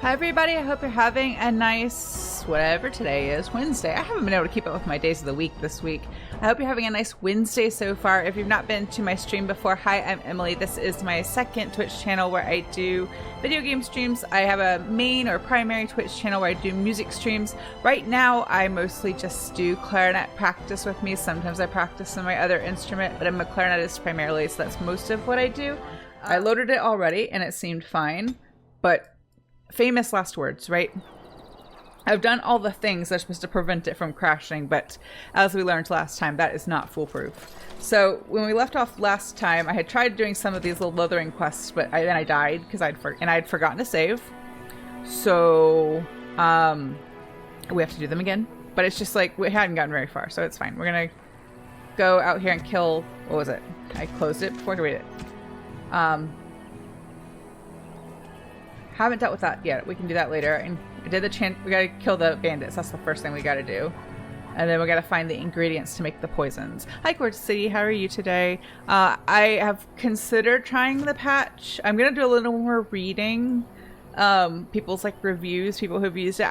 Hi everybody, I hope you're having a nice, whatever today is, Wednesday. I haven't been able to keep up with my days of the week this week. I hope you're having a nice Wednesday so far. If you've not been to my stream before, hi, I'm Emily. This is my second Twitch channel where I do video game streams. I have a main or primary Twitch channel where I do music streams. Right now, I mostly just do clarinet practice with me. Sometimes I practice on my other instrument, but I'm a clarinetist primarily, so that's most of what I do. I loaded it already and it seemed fine, but famous last words, right? I've done all the things that are supposed to prevent it from crashing, but as we learned last time, that is not foolproof. So when we left off last time, I had tried doing some of these little Lothering quests, but then I died because I'd forgotten to save. So we have to do them again. But it's just like we hadn't gotten very far, so it's fine. We're gonna go out here and kill. What was it? I closed it before I could read it. Haven't dealt with that yet. We can do that later. And we did we gotta kill the bandits. That's the first thing we gotta do. And then we gotta find the ingredients to make the poisons. Hi, Gorge City. How are you today? I have considered trying the patch. I'm gonna do a little more reading. People's like reviews, people who've used it.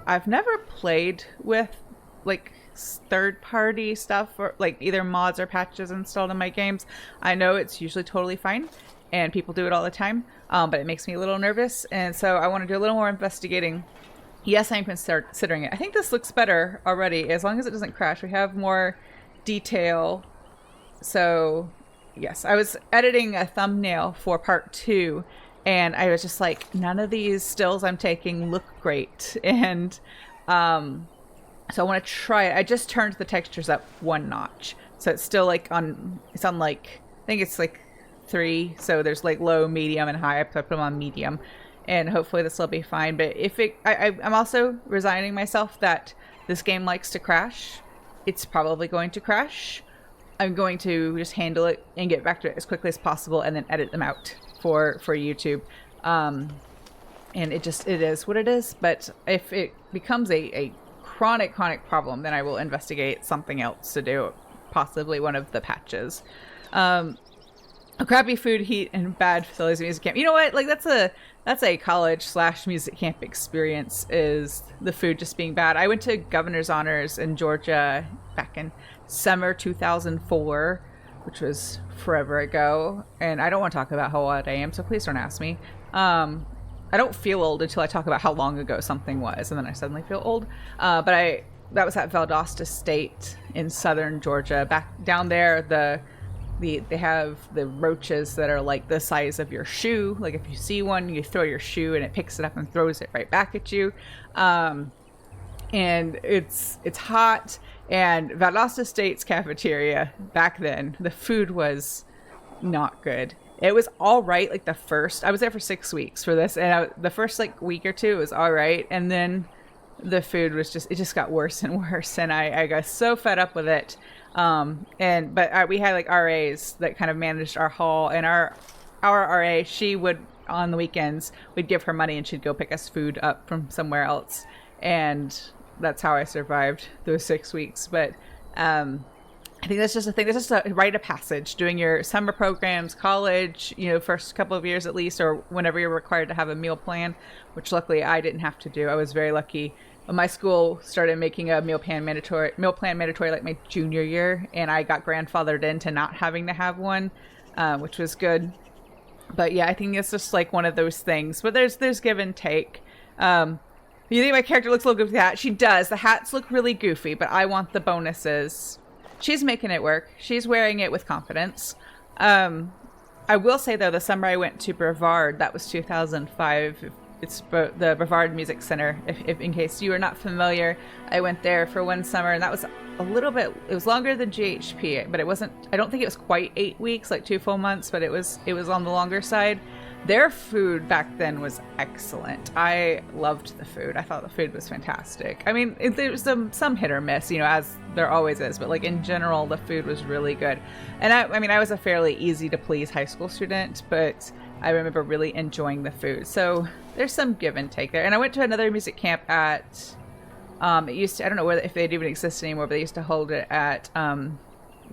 I've never played with like third-party stuff or like either mods or patches installed in my games. I know it's usually totally fine and people do it all the time, but it makes me a little nervous, and so I want to do a little more investigating. Yes, I'm considering it. I think this looks better already, as long as it doesn't crash. We have more detail. So yes, I was editing a thumbnail for part 2, and I was just like, none of these stills I'm taking look great, and so I want to try it. I just turned the textures up 1 notch, so it's still like it's on like, I think it's like 3, so there's like low, medium, and high. I put them on medium, and hopefully this will be fine. But if I'm also resigning myself that this game likes to crash. It's probably going to crash. I'm going to just handle it and get back to it as quickly as possible, and then edit them out for YouTube. And it is what it is. But if it becomes a chronic problem, then I will investigate something else to do, possibly one of the patches. A crappy food, heat, and bad facilities music camp. You know what? Like that's a college/music camp experience, is the food just being bad. I went to Governor's Honors in Georgia back in summer 2004, which was forever ago, and I don't want to talk about how old I am, so please don't ask me. I don't feel old until I talk about how long ago something was, and then I suddenly feel old. But that was at Valdosta State in southern Georgia. Back down there, they have the roaches that are like the size of your shoe. Like if you see one, you throw your shoe and it picks it up and throws it right back at you. And it's hot. And Valdosta State's cafeteria back then, the food was not good. It was all right. Like I was there for 6 weeks for this, and the first like week or two was all right, and then the food was it just got worse and worse, and I got so fed up with it. But we had like RAs that kind of managed our hall, and our RA, she would, on the weekends, we'd give her money and she'd go pick us food up from somewhere else, and that's how I survived those 6 weeks. But I think that's just a thing. That's just a rite of passage, doing your summer programs, college, first couple of years at least, or whenever you're required to have a meal plan, which luckily I didn't have to do. I was very lucky. My school started making a meal plan mandatory like my junior year, and I got grandfathered into not having to have one, which was good. But yeah, I think it's just like one of those things. But there's give and take. You think my character looks a little goofy with the hat? She does. The hats look really goofy, but I want the bonuses. She's making it work. She's wearing it with confidence. I will say, though, the summer I went to Brevard, that was 2005. It's the Brevard Music Center, if in case you are not familiar. I went there for one summer, and that was it was longer than GHP, but I don't think it was quite 8 weeks, like 2 full months, but it was on the longer side. Their food back then was excellent. I loved the food. I thought the food was fantastic. I mean, there was some hit or miss, as there always is, but like in general, the food was really good. And I was a fairly easy to please high school student, but I remember really enjoying the food. So there's some give and take there. And I went to another music camp at, it used to, I don't know if they even exist anymore, but they used to hold it at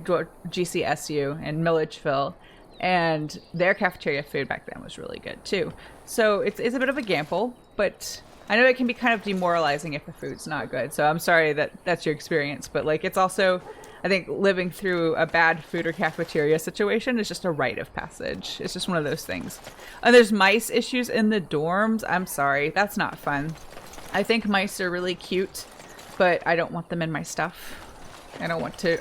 GCSU in Milledgeville. And their cafeteria food back then was really good too. So it's a bit of a gamble, but I know it can be kind of demoralizing if the food's not good. So I'm sorry that that's your experience, but like it's also, I think living through a bad food or cafeteria situation is just a rite of passage. It's just one of those things. And there's mice issues in the dorms. I'm sorry, that's not fun. I think mice are really cute, but I don't want them in my stuff. I don't want to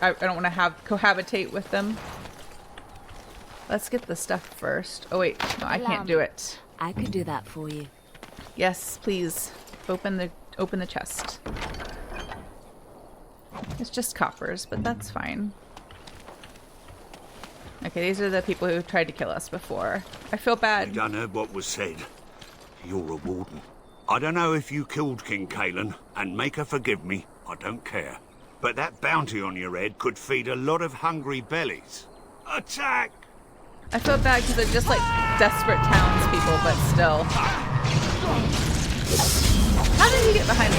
have cohabitate with them. Let's get the stuff first. Oh wait, no, I can't do it. I could do that for you. Yes, please. Open the chest. It's just coppers, but that's fine. Okay, these are the people who tried to kill us before. I feel bad. You done heard what was said. You're a warden. I don't know if you killed King Kalen, and make her forgive me, I don't care. But that bounty on your head could feed a lot of hungry bellies. Attack! I feel bad because they're just like desperate townspeople, but still. How did you get behind me?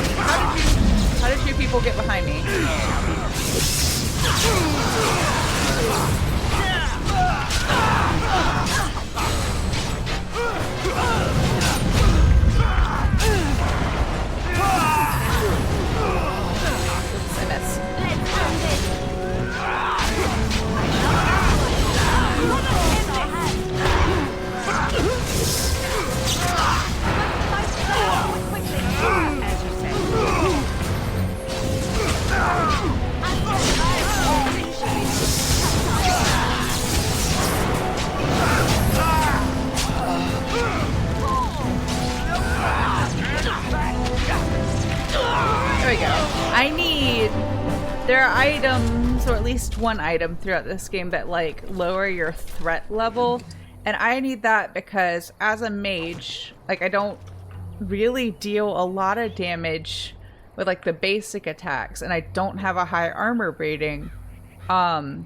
How did you people get behind me? Oops, I missed. There we go. There are items, or at least one item throughout this game that like lower your threat level. And I need that because as a mage, like I don't really deal a lot of damage with like the basic attacks, and I don't have a high armor rating. But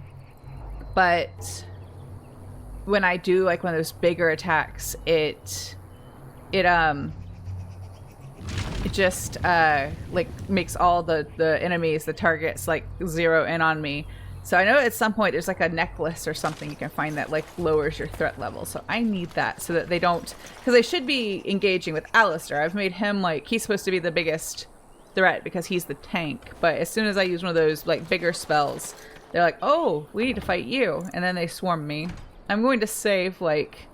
when I do like one of those bigger attacks, it just like makes all the enemies, the targets, like zero in on me. So I know at some point there's like a necklace or something you can find that like lowers your threat level. So I need that so that they don't, because they should be engaging with Alistair. I've made him like, he's supposed to be the biggest threat because he's the tank. But as soon as I use one of those like bigger spells, they're like, oh, we need to fight you. And then they swarm me. I'm going to save like,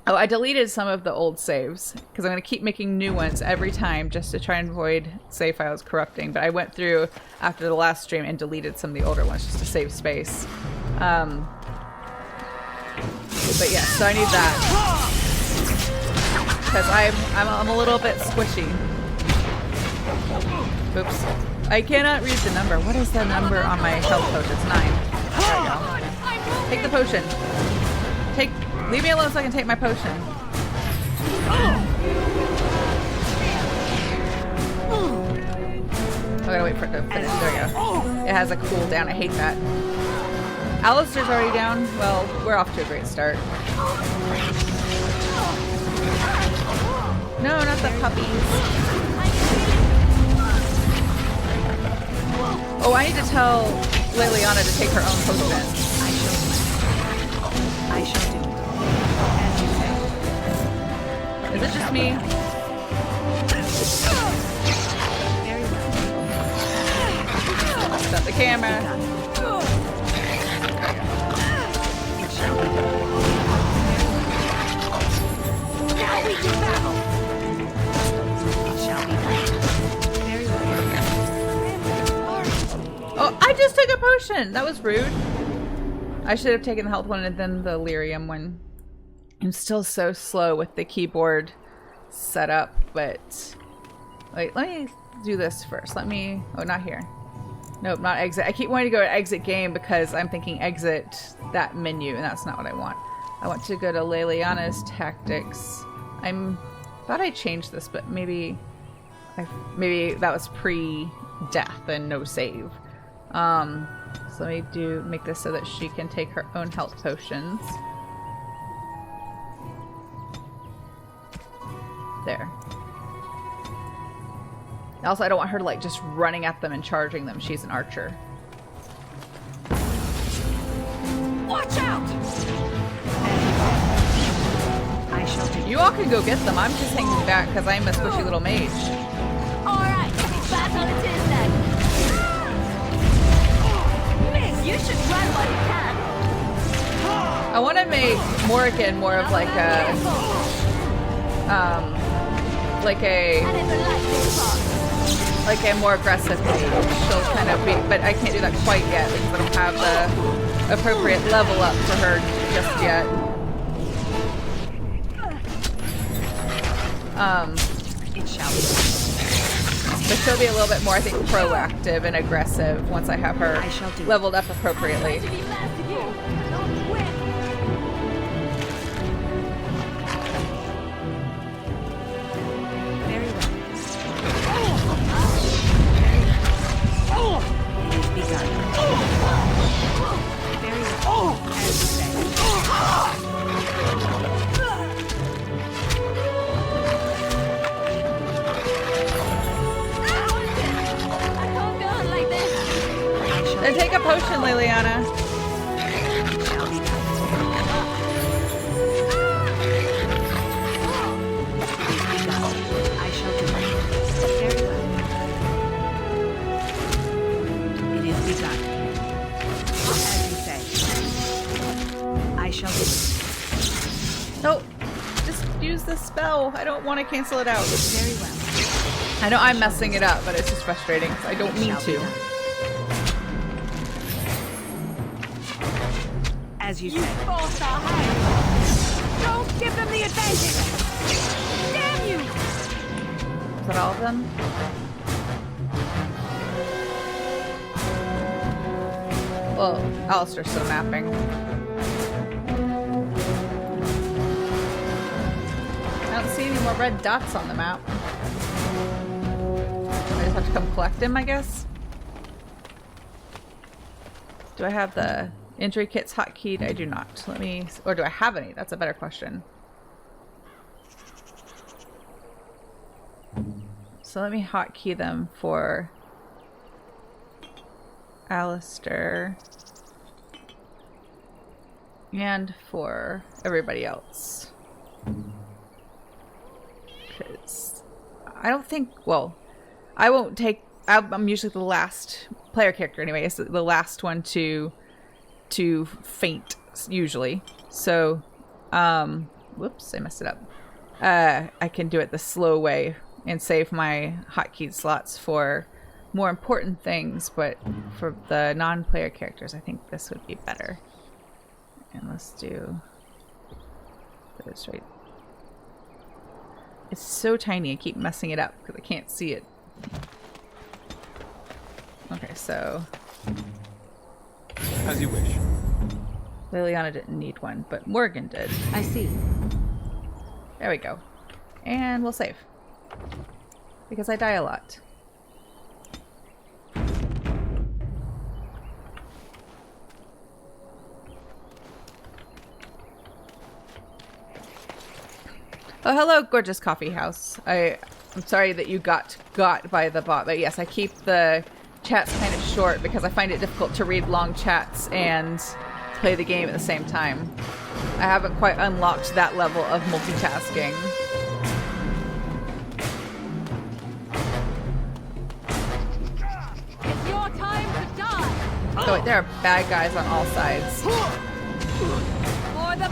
oh, I deleted some of the old saves because I'm going to keep making new ones every time just to try and avoid save files corrupting. But I went through after the last stream and deleted some of the older ones just to save space. But yeah, so I need that because I'm a little bit squishy. Oops. I cannot read the number. What is the number on my health potion? It's 9. There we go. Take the potion. Leave me alone so I can take my potion. I gotta wait for it to finish. There we go. It has a cooldown. I hate that. Alistair's already down. Well, we're off to a great start. No, not the puppies. Oh, I need to tell Liliana to take her own potion. I shall do it. As you say. Is it just me? Very well. Stop the camera. It shall be done. Now we do battle. It shall be done. Very well. Oh, I just took a potion. That was rude. I should have taken the health one and then the lyrium one. I'm still so slow with the keyboard setup, but wait, let me do this first. Oh, not here. Nope, not exit. I keep wanting to go to exit game because I'm thinking exit that menu, and that's not what I want. I want to go to Liliana's tactics. Thought I changed this, but maybe that was pre-death and no save. So let me make this so that she can take her own health potions. There. Also, I don't want her to like just running at them and charging them. She's an archer. Watch out! I shall do. You all can go get them. I'm just hanging back because I'm a squishy little mage. Alright, battle it is then. Miss, you should run while you can. I want to make Morrigan more of like a, like a more aggressive mage. She'll kind of be, but I can't do that quite yet because I don't have the appropriate level up for her just yet. It shall be. But she'll be a little bit more, I think, proactive and aggressive once I have her leveled up appropriately. To be fast to you, not quick. Very well. It is begun. Very well. As you say. Then take a potion, Liliana. I shall do it. Very well. It is begun. As you say. I shall do it. No, just use the spell. I don't want to cancel it out. Very well. I know I'm messing it up, but it's just frustrating because I don't mean to. As you said. Forced our hand. Don't give them the advantage. Damn you! Is that all of them? Well, Alistair's still napping. I don't see any more red dots on the map. I just have to come collect him, I guess. Do I have the injury kits hotkeyed? I do not. Let me... Or do I have any? That's a better question. So let me hotkey them for Alistair and for everybody else. Because I don't think... Well, I won't take... I'm usually the last player character anyway. It's the last one to faint usually. So whoops, I messed it up. I can do it the slow way and save my hotkey slots for more important things, but for the non-player characters I think this would be better. And let's do this right. It's so tiny, I keep messing it up because I can't see it. Okay, so as you wish. Liliana didn't need one, but Morgan did. I see. There we go. And we'll save. Because I die a lot. Oh, hello, gorgeous coffee house. I'm sorry that you got by the bot, but yes, I keep the chats kind of short because I find it difficult to read long chats and play the game at the same time. I haven't quite unlocked that level of multitasking. It's your time to die. Oh wait, there are bad guys on all sides. For the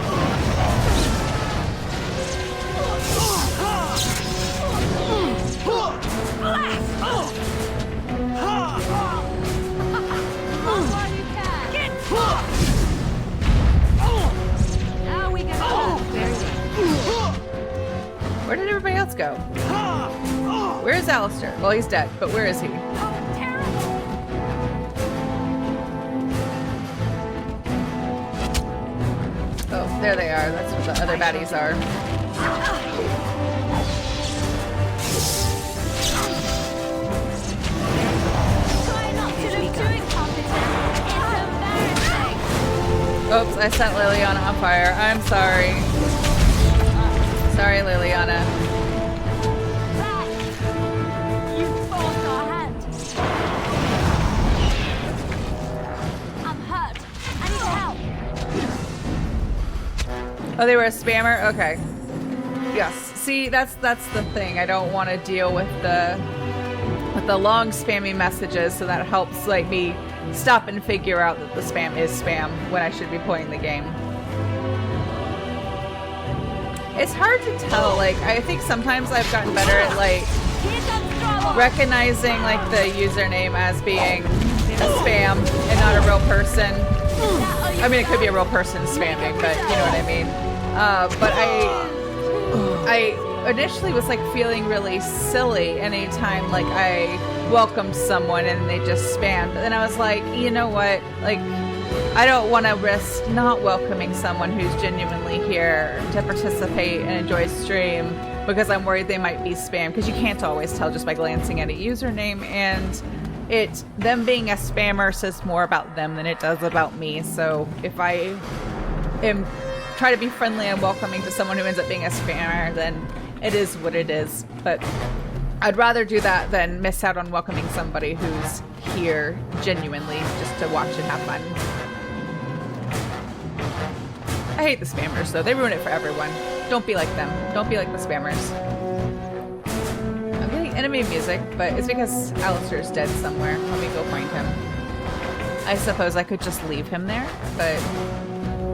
Where did everybody else go? Where is Alistair? Well, he's dead, but where is he? Oh, there they are. That's where the other baddies are. Oops, I set Liliana on fire. I'm sorry. Sorry, Liliana. You forced our hand. I'm hurt. I need help. Oh, they were a spammer? Okay. Yes. See, that's the thing. I don't want to deal with the long spammy messages, so that helps like me stop and figure out that the spam is spam when I should be playing the game. It's hard to tell. Like, I think sometimes I've gotten better at like recognizing like the username as being a spam and not a real person. I mean, it could be a real person spamming, but you know what I mean. But I initially was like feeling really silly anytime like I welcomed someone and they just spammed. But then I was like, you know what? Like, I don't want to risk not welcoming someone who's genuinely here to participate and enjoy stream because I'm worried they might be spam, because you can't always tell just by glancing at a username, and them being a spammer says more about them than it does about me. So if I am try to be friendly and welcoming to someone who ends up being a spammer, then it is what it is. But I'd rather do that than miss out on welcoming somebody who's here genuinely just to watch and have fun. I hate the spammers though. They ruin it for everyone. Don't be like them. Don't be like the spammers. I'm getting enemy music, but it's because Alistair's dead somewhere. Let me go find him. I suppose I could just leave him there, but...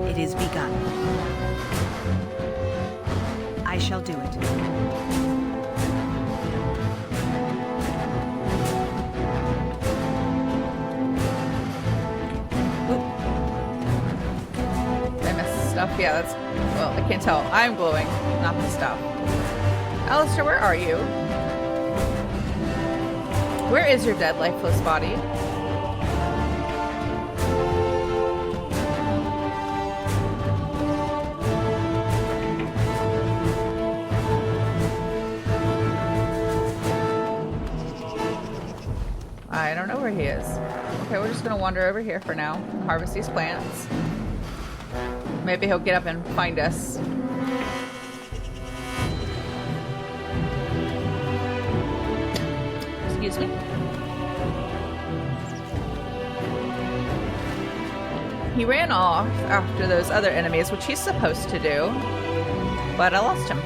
It is begun. I shall do it. Did I miss stuff? Yeah, that's... Well, I can't tell. I'm glowing, not the stuff. Alistair, where are you? Where is your dead, lifeless body? I don't know where he is. Okay, we're just gonna wander over here for now and harvest these plants. Maybe he'll get up and find us. Excuse me. He ran off after those other enemies, which he's supposed to do, but I lost him.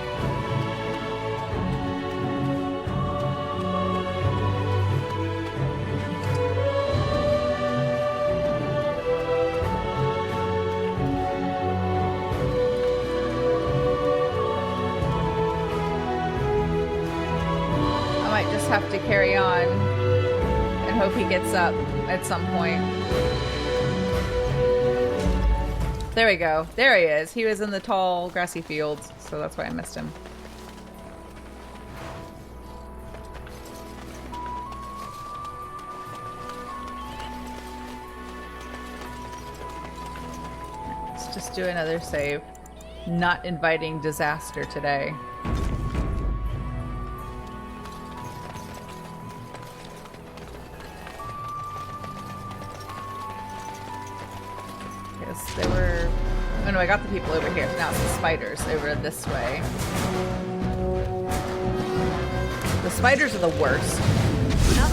Have to carry on and hope he gets up at some point. There we go. There he is. He was in the tall grassy fields, so that's why I missed him. Let's just do another save. Not inviting disaster today. They were... Oh no, I got the people over here. Now it's the spiders over this way. The spiders are the worst. I'm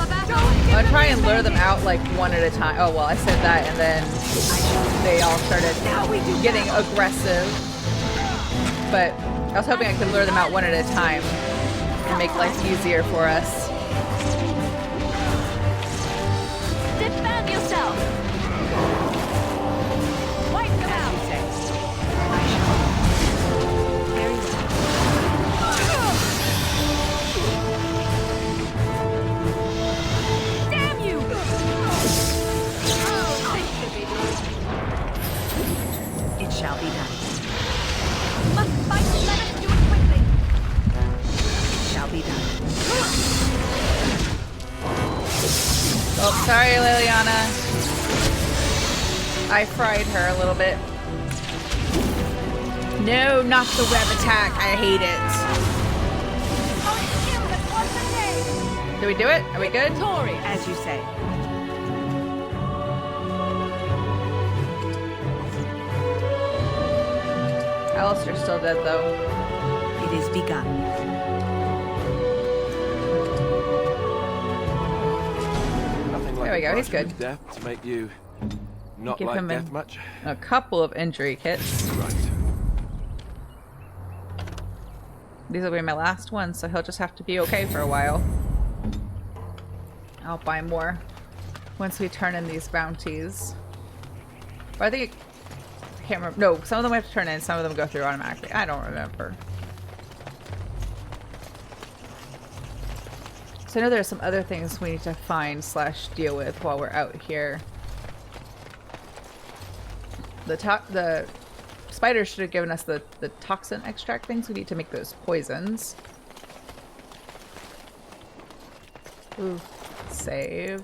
gonna try and lure them out like one at a time. Oh well, I said that and then they all started getting aggressive. But I was hoping I could lure them out one at a time and make life easier for us. Defend yourself! Shall be done. Must fight, let us do it quickly. Shall be done. Oh, sorry, Liliana. I fried her a little bit. No, not the web attack. I hate it. Did we do it? Are we good? As you say. Alistair's still dead, though. It is begun. There we go, he's good. Death to make you not Give like him death much. a couple of injury kits. Right. These will be my last ones, so he'll just have to be okay for a while. I'll buy more once we turn in these bounties. But I think I can't remember. No, some of them we have to turn in, some of them go through automatically. I don't remember. So I know there's some other things we need to find / deal with while we're out here. The spiders should have given us the toxin extract things. We need to make those poisons. Ooh, save.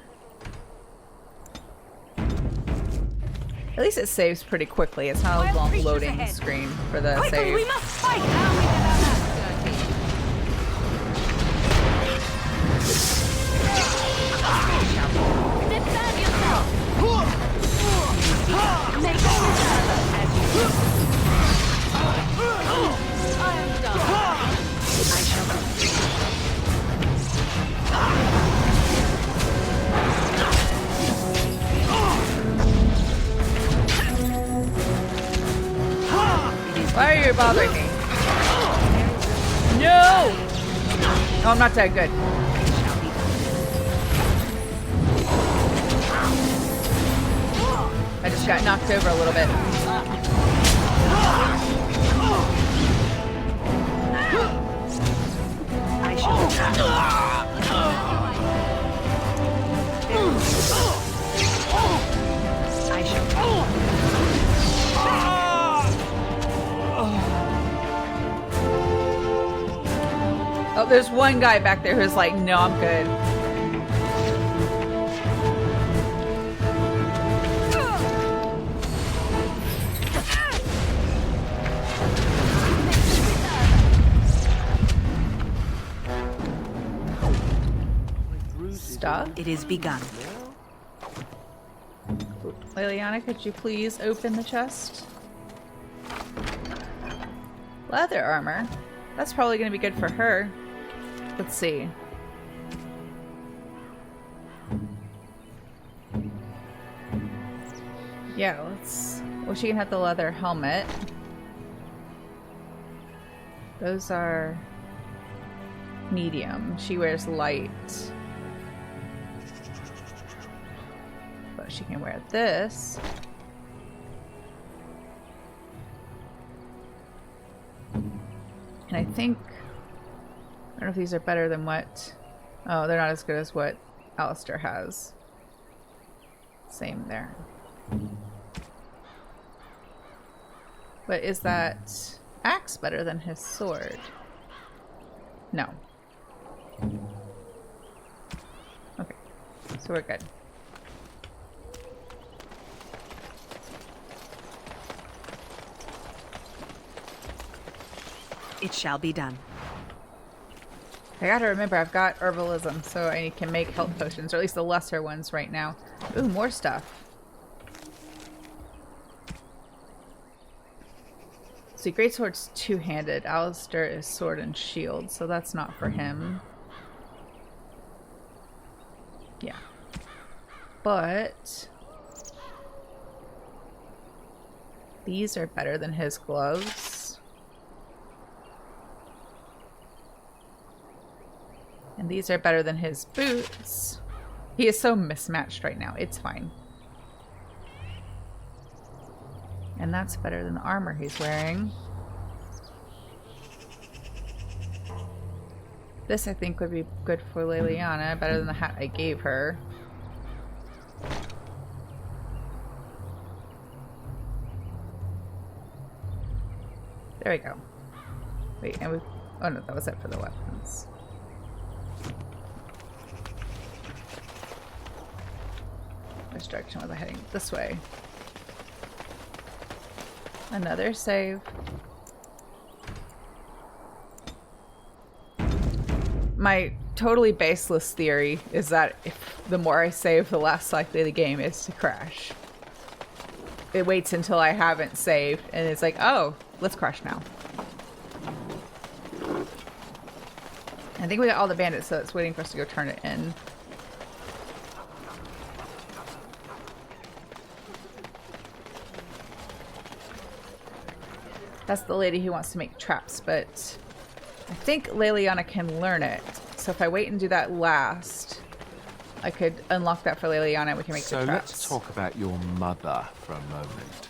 At least it saves pretty quickly. It's not a long loading screen for the save. We must fight! Now we get our hands dirty. Defend yourself! Make it as you I am done. I shall go. Why are you bothering me? No! Oh, I'm not that good. I just got knocked over a little bit. I shall Oh, there's one guy back there who's like, no, I'm good. Stuff. It is begun. Liliana, could you please open the chest? Leather armor. That's probably going to be good for her. Let's see. Yeah, let's... Well, she can have the leather helmet. Those are medium. She wears light. But she can wear this. And I think... I don't know if these are better than what... Oh, they're not as good as what Alistair has. Same there. But is that axe better than his sword? No. Okay. So we're good. It shall be done. I gotta remember, I've got herbalism, so I can make health potions, or at least the lesser ones right now. Ooh, more stuff. See, Greatsword's two-handed. Alistair is sword and shield, so that's not for him. Yeah. But... these are better than his gloves. And these are better than his boots. He is so mismatched right now. It's fine. And that's better than the armor he's wearing. This, I think, would be good for Liliana. Better than the hat I gave her. There we go. Wait, and we... oh no, that was it for the weapons. Which direction was I heading? This way. Another save. My totally baseless theory is that if the more I save, the less likely the game is to crash. It waits until I haven't saved, and it's like, oh, let's crash now. I think we got all the bandits, so it's waiting for us to go turn it in. That's the lady who wants to make traps, but I I think Leliana can learn it. So if I wait and do that last, I could unlock that for Leliana and we can make the traps. So let's talk about your mother for a moment.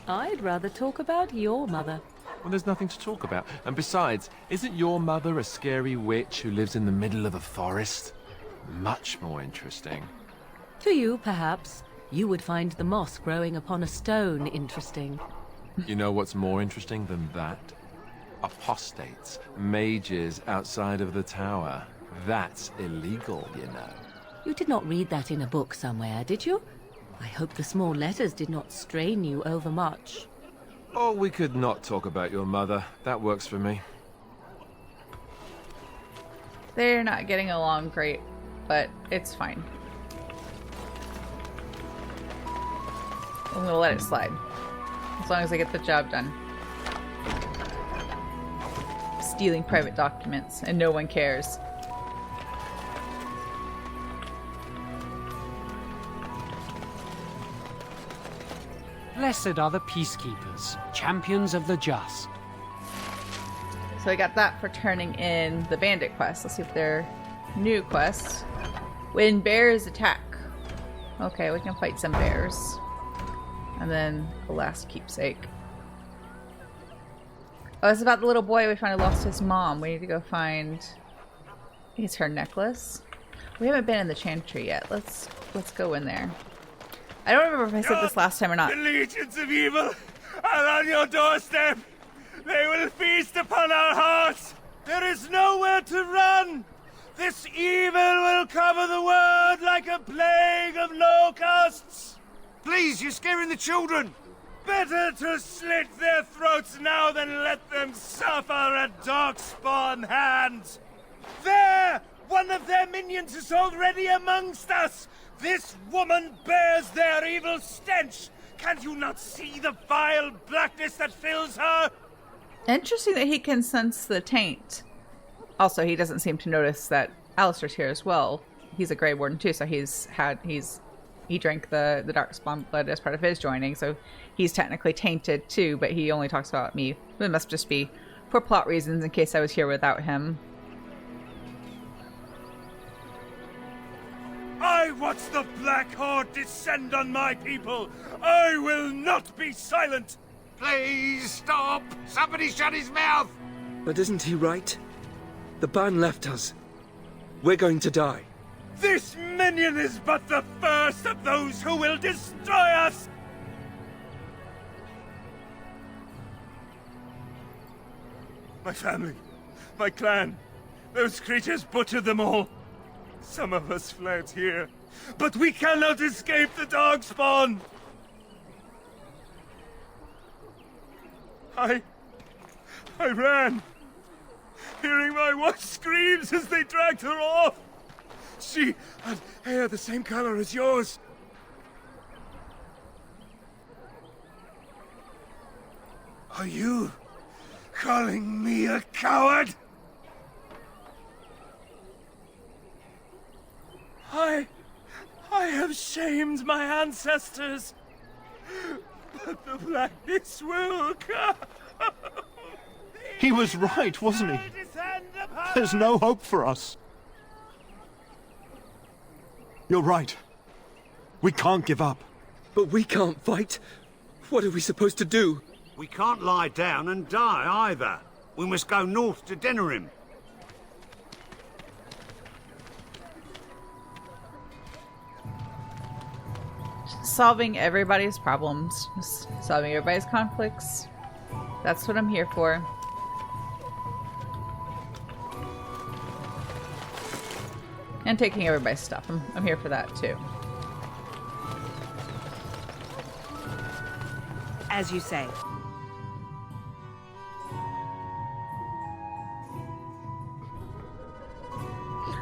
I'd rather talk about your mother. Well, there's nothing to talk about. And besides, isn't your mother a scary witch who lives in the middle of a forest? Much more interesting. To you, perhaps. You would find the moss growing upon a stone interesting. You know what's more interesting than that? Apostates, mages outside of the tower. That's illegal, you know. You did not read that in a book somewhere, did you? I hope the small letters did not strain you overmuch. Or we could not talk about your mother. That works for me. They're not getting along great, but it's fine. I'm gonna let it slide. As long as I get the job done. Stealing private documents, and no one cares. Blessed are the peacekeepers, champions of the just. So I got that for turning in the bandit quest. Let's see if they're new quests. When bears attack. Okay, we can fight some bears. And then the last keepsake. Oh, it's about the little boy we finally lost his mom. We need to go find... I think it's her necklace. We haven't been in the chantry yet. Let's go in there. I don't remember if I said this last time or not. The legions of evil are on your doorstep. They will feast upon our hearts. There is nowhere to run. This evil will cover the world like a plague of locusts. Please, you're scaring the children. Better to slit their throats now than let them suffer at darkspawn hands. There! One of their minions is already amongst us. This woman bears their evil stench. Can't you not see the vile blackness that fills her? Interesting that he can sense the taint. Also, he doesn't seem to notice that Alistair's here as well. He's a Grey Warden too, so he drank the Darkspawn blood as part of his joining, so he's technically tainted too, but he only talks about me. It must just be for plot reasons in case I was here without him. I watch the Black Horde descend on my people. I will not be silent. Please stop. Somebody shut his mouth. But isn't he right? The ban left us. We're going to die. This minion is but the first of those who will destroy us. My family, my clan, those creatures butchered them all. Some of us fled here, but we cannot escape the Darkspawn. I ran, hearing my wife's screams as they dragged her off. She had hair the same color as yours. Are you calling me a coward? I have shamed my ancestors, but the blackness will come. He was right, wasn't he? There's no hope for us. You're right. We can't give up. But we can't fight. What are we supposed to do? We can't lie down and die either. We must go north to Denerim. Solving everybody's problems. Just solving everybody's conflicts. That's what I'm here for. And taking everybody's stuff. I'm here for that too. As you say.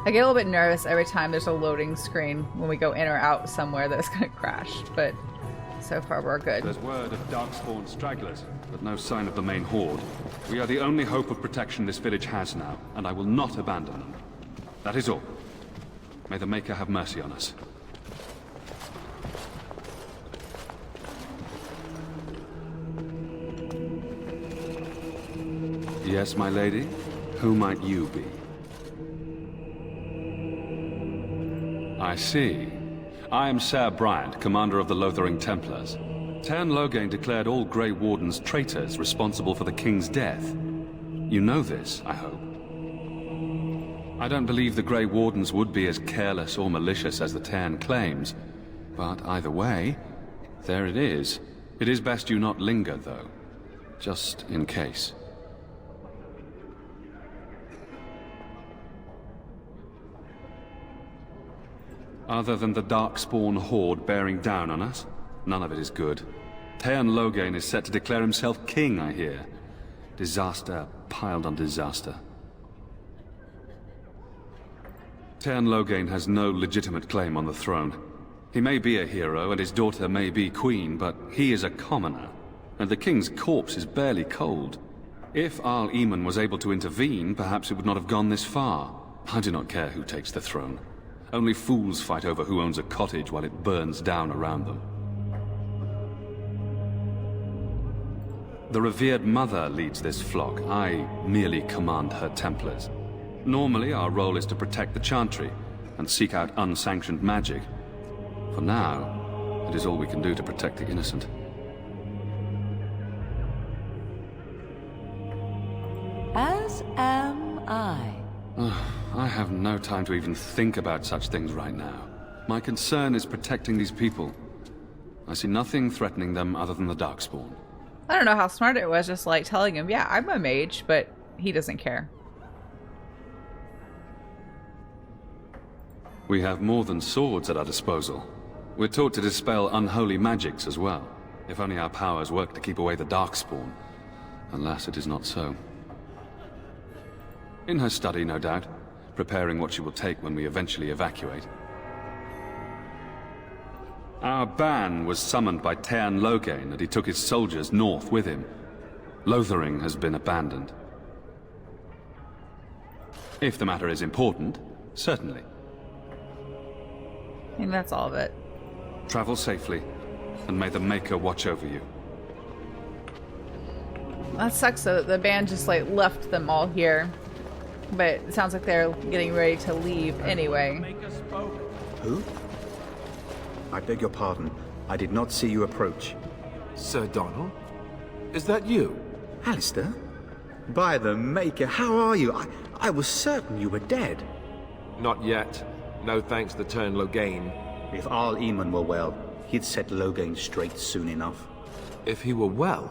I get a little bit nervous every time there's a loading screen when we go in or out somewhere that it's going to crash, but so far we're good. There's word of Darkspawn stragglers, but no sign of the main horde. We are the only hope of protection this village has now, and I will not abandon them. That is all. May the Maker have mercy on us. Yes, my lady? Who might you be? I see. I am Ser Bryant, commander of the Lothering Templars. Tern Loghain declared all Grey Wardens traitors responsible for the king's death. You know this, I hope. I don't believe the Grey Wardens would be as careless or malicious as the Tern claims. But either way, there it is. It is best you not linger, though. Just in case. Other than the Darkspawn horde bearing down on us, none of it is good. Tern Loghain is set to declare himself king, I hear. Disaster piled on disaster. Tern Loghain has no legitimate claim on the throne. He may be a hero and his daughter may be queen, but he is a commoner. And the king's corpse is barely cold. If Arl Eamon was able to intervene, perhaps it would not have gone this far. I do not care who takes the throne. Only fools fight over who owns a cottage while it burns down around them. The revered mother leads this flock. I merely command her Templars. Normally, our role is to protect the Chantry and seek out unsanctioned magic. For now, it is all we can do to protect the innocent. As am I. I have no time to even think about such things right now. My concern is protecting these people. I see nothing threatening them other than the Darkspawn. I don't know how smart it was, just like telling him, yeah, I'm a mage, but he doesn't care. We have more than swords at our disposal. We're taught to dispel unholy magics as well. If only our powers work to keep away the Darkspawn. Alas, it is not so. In her study, no doubt, preparing what she will take when we eventually evacuate. Our ban was summoned by Tern Loghain, and he took his soldiers north with him. Lothering has been abandoned. If the matter is important, certainly. I think that's all of it. Travel safely, and may the Maker watch over you. That sucks though that the band just like left them all here. But it sounds like they're getting ready to leave anyway. Who? I beg your pardon. I did not see you approach. Sir Donald? Is that you? Alistair? By the Maker, how are you? I was certain you were dead. Not yet. No thanks to Tern Loghain. If Arl Eamon were well, he'd set Loghain straight soon enough. If he were well?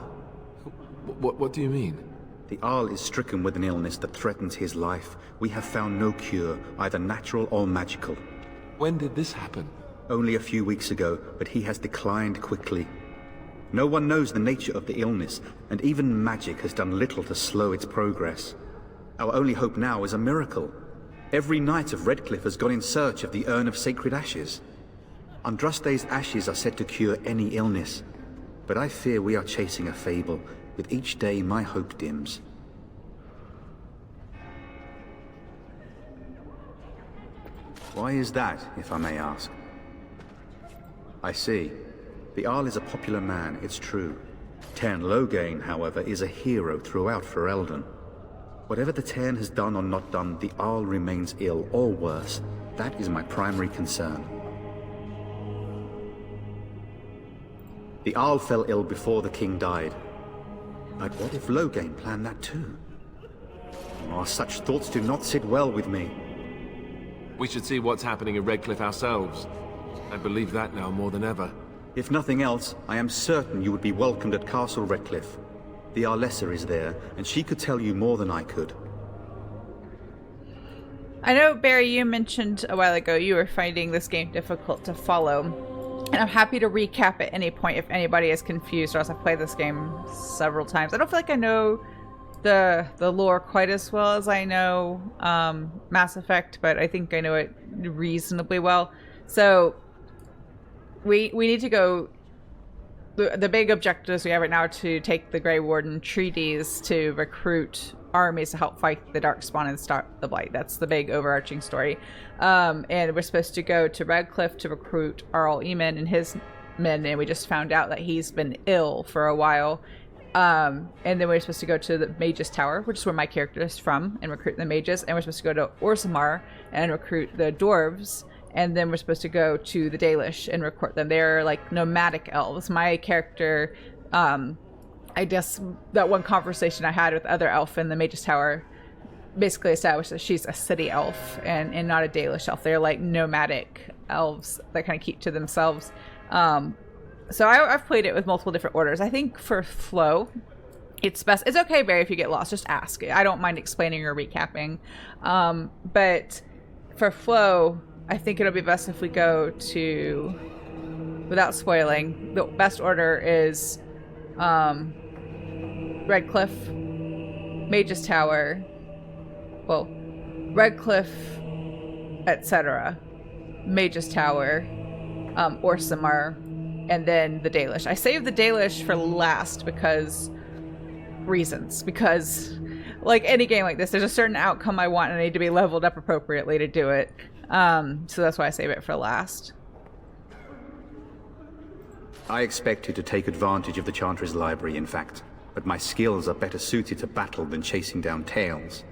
What do you mean? The Arl is stricken with an illness that threatens his life. We have found no cure, either natural or magical. When did this happen? Only a few weeks ago, but he has declined quickly. No one knows the nature of the illness, and even magic has done little to slow its progress. Our only hope now is a miracle. Every knight of Redcliffe has gone in search of the Urn of Sacred Ashes. Andraste's ashes are said to cure any illness, but I fear we are chasing a fable. With each day, my hope dims. Why is that, if I may ask? I see. The Arl is a popular man, it's true. Tern Loghain, however, is a hero throughout Ferelden. Whatever the Tern has done or not done, the Arl remains ill, or worse. That is my primary concern. The Arl fell ill before the king died. But what if Loghain planned that too? Oh, such thoughts do not sit well with me. We should see what's happening in Redcliffe ourselves. I believe that now more than ever. If nothing else, I am certain you would be welcomed at Castle Redcliffe. The Arlessa is there, and she could tell you more than I could. I know, Barry, you mentioned a while ago you were finding this game difficult to follow. And I'm happy to recap at any point if anybody is confused, or else I've played this game several times. I don't feel like I know the lore quite as well as I know Mass Effect, but I think I know it reasonably well. So we need to go. The big objectives we have right now are to take the Grey Warden treaties to recruit armies to help fight the Darkspawn and start the Blight. That's the big overarching story. And we're supposed to go to Redcliffe to recruit Arl Eamon and his men, and we just found out that he's been ill for a while. And then we're supposed to go to the Mage's Tower, which is where my character is from, and recruit the mages. And we're supposed to go to Orzammar and recruit the dwarves. And then we're supposed to go to the Dalish and recruit them. They're like nomadic elves. My character, I guess that one conversation I had with other elf in the Mage's Tower basically established that she's a city elf and not a Dalish elf. They're like nomadic elves that kind of keep to themselves. So I've played it with multiple different orders. I think for flow, it's best. It's okay, Barry, if you get lost, just ask. I don't mind explaining or recapping. But for flow, I think it'll be best if we go to, without spoiling, the best order is Redcliffe, Mage's Tower, well, Redcliffe, etc., Mage's Tower, Orzammar, and then the Dalish. I saved the Dalish for last because like any game like this, there's a certain outcome I want and I need to be leveled up appropriately to do it. So that's why I save it for last. I expected to take advantage of the Chantry's library, in fact, but my skills are better suited to battle than chasing down tales.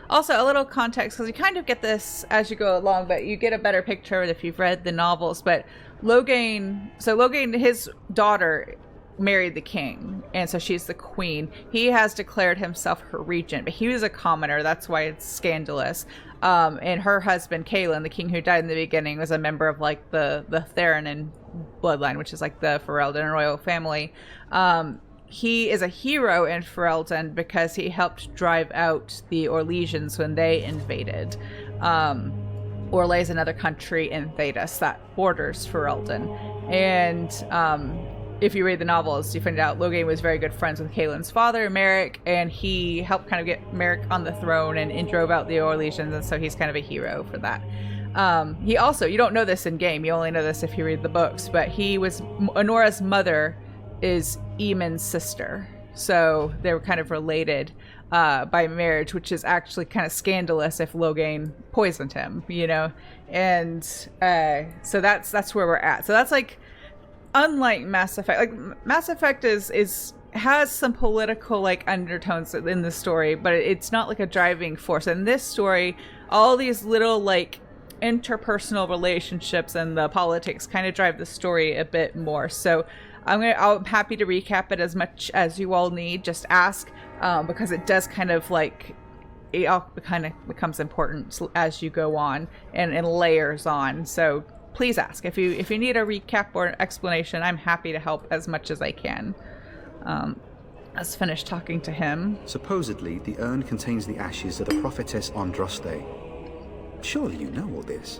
Also, a little context, because you kind of get this as you go along, but you get a better picture if you've read the novels. But Lothering, his daughter married the king, and so she's the queen. He has declared himself her regent, but he was a commoner. That's why it's scandalous. And her husband, Kaelin, the king who died in the beginning, was a member of like the Theranin bloodline, which is like the Ferelden royal family. He is a hero in Ferelden because he helped drive out the Orlesians when they invaded. Orlais is another country in Thedas that borders Ferelden. And if you read the novels, you find out Lothering was very good friends with Kaelin's father, Merrick, and he helped kind of get Merrick on the throne and drove out the Orlesians, and so he's kind of a hero for that. He also, you don't know this in game, you only know this if you read the books, but Honora's mother is Eamon's sister, so they were kind of related by marriage, which is actually kind of scandalous if Lothering poisoned him, you know. And so that's where we're at. So that's like, unlike Mass Effect, like Mass Effect has some political like undertones in the story, but it's not like a driving force. In this story, all these little like interpersonal relationships and the politics kind of drive the story a bit more. So I'm happy to recap it as much as you all need. Just ask, because it does kind of like, it all kind of becomes important as you go on and layers on. So please ask if you need a recap or explanation. I'm happy to help as much as I can. Let's finish talking to him. Supposedly, the urn contains the ashes of the prophetess Andraste. Surely you know all this.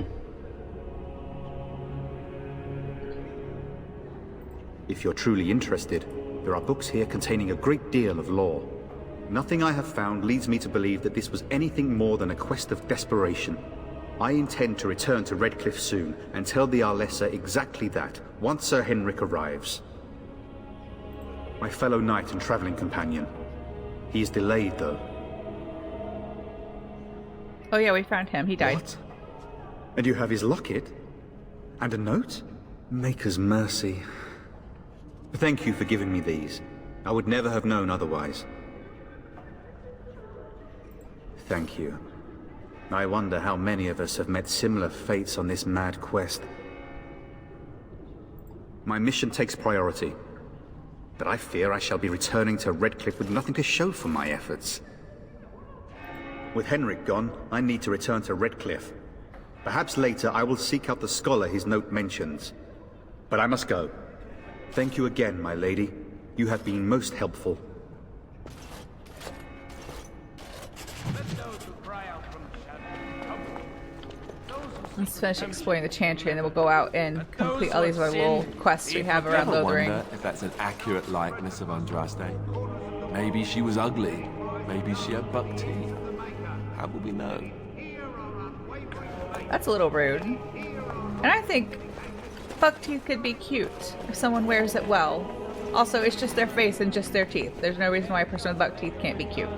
If you're truly interested, there are books here containing a great deal of lore. Nothing I have found leads me to believe that this was anything more than a quest of desperation. I intend to return to Redcliffe soon and tell the Arlessa exactly that, once Sir Henrik arrives. My fellow knight and traveling companion. He is delayed, though. Oh yeah, we found him. He died. What? And you have his locket? And a note? Maker's mercy. Thank you for giving me these. I would never have known otherwise. Thank you. I wonder how many of us have met similar fates on this mad quest. My mission takes priority, but I fear I shall be returning to Redcliffe with nothing to show for my efforts. With Henrik gone, I need to return to Redcliffe. Perhaps later I will seek out the scholar his note mentions. But I must go. Thank you again, my lady. You have been most helpful. Let's finish exploring the Chantry, and then we'll go out and complete all these other little quests we have around Lothering. I wonder if that's an accurate likeness of Andraste. Maybe she was ugly. Maybe she had buck teeth. How will we know? That's a little rude. And I think buck teeth could be cute if someone wears it well. Also, it's just their face and just their teeth. There's no reason why a person with buck teeth can't be cute.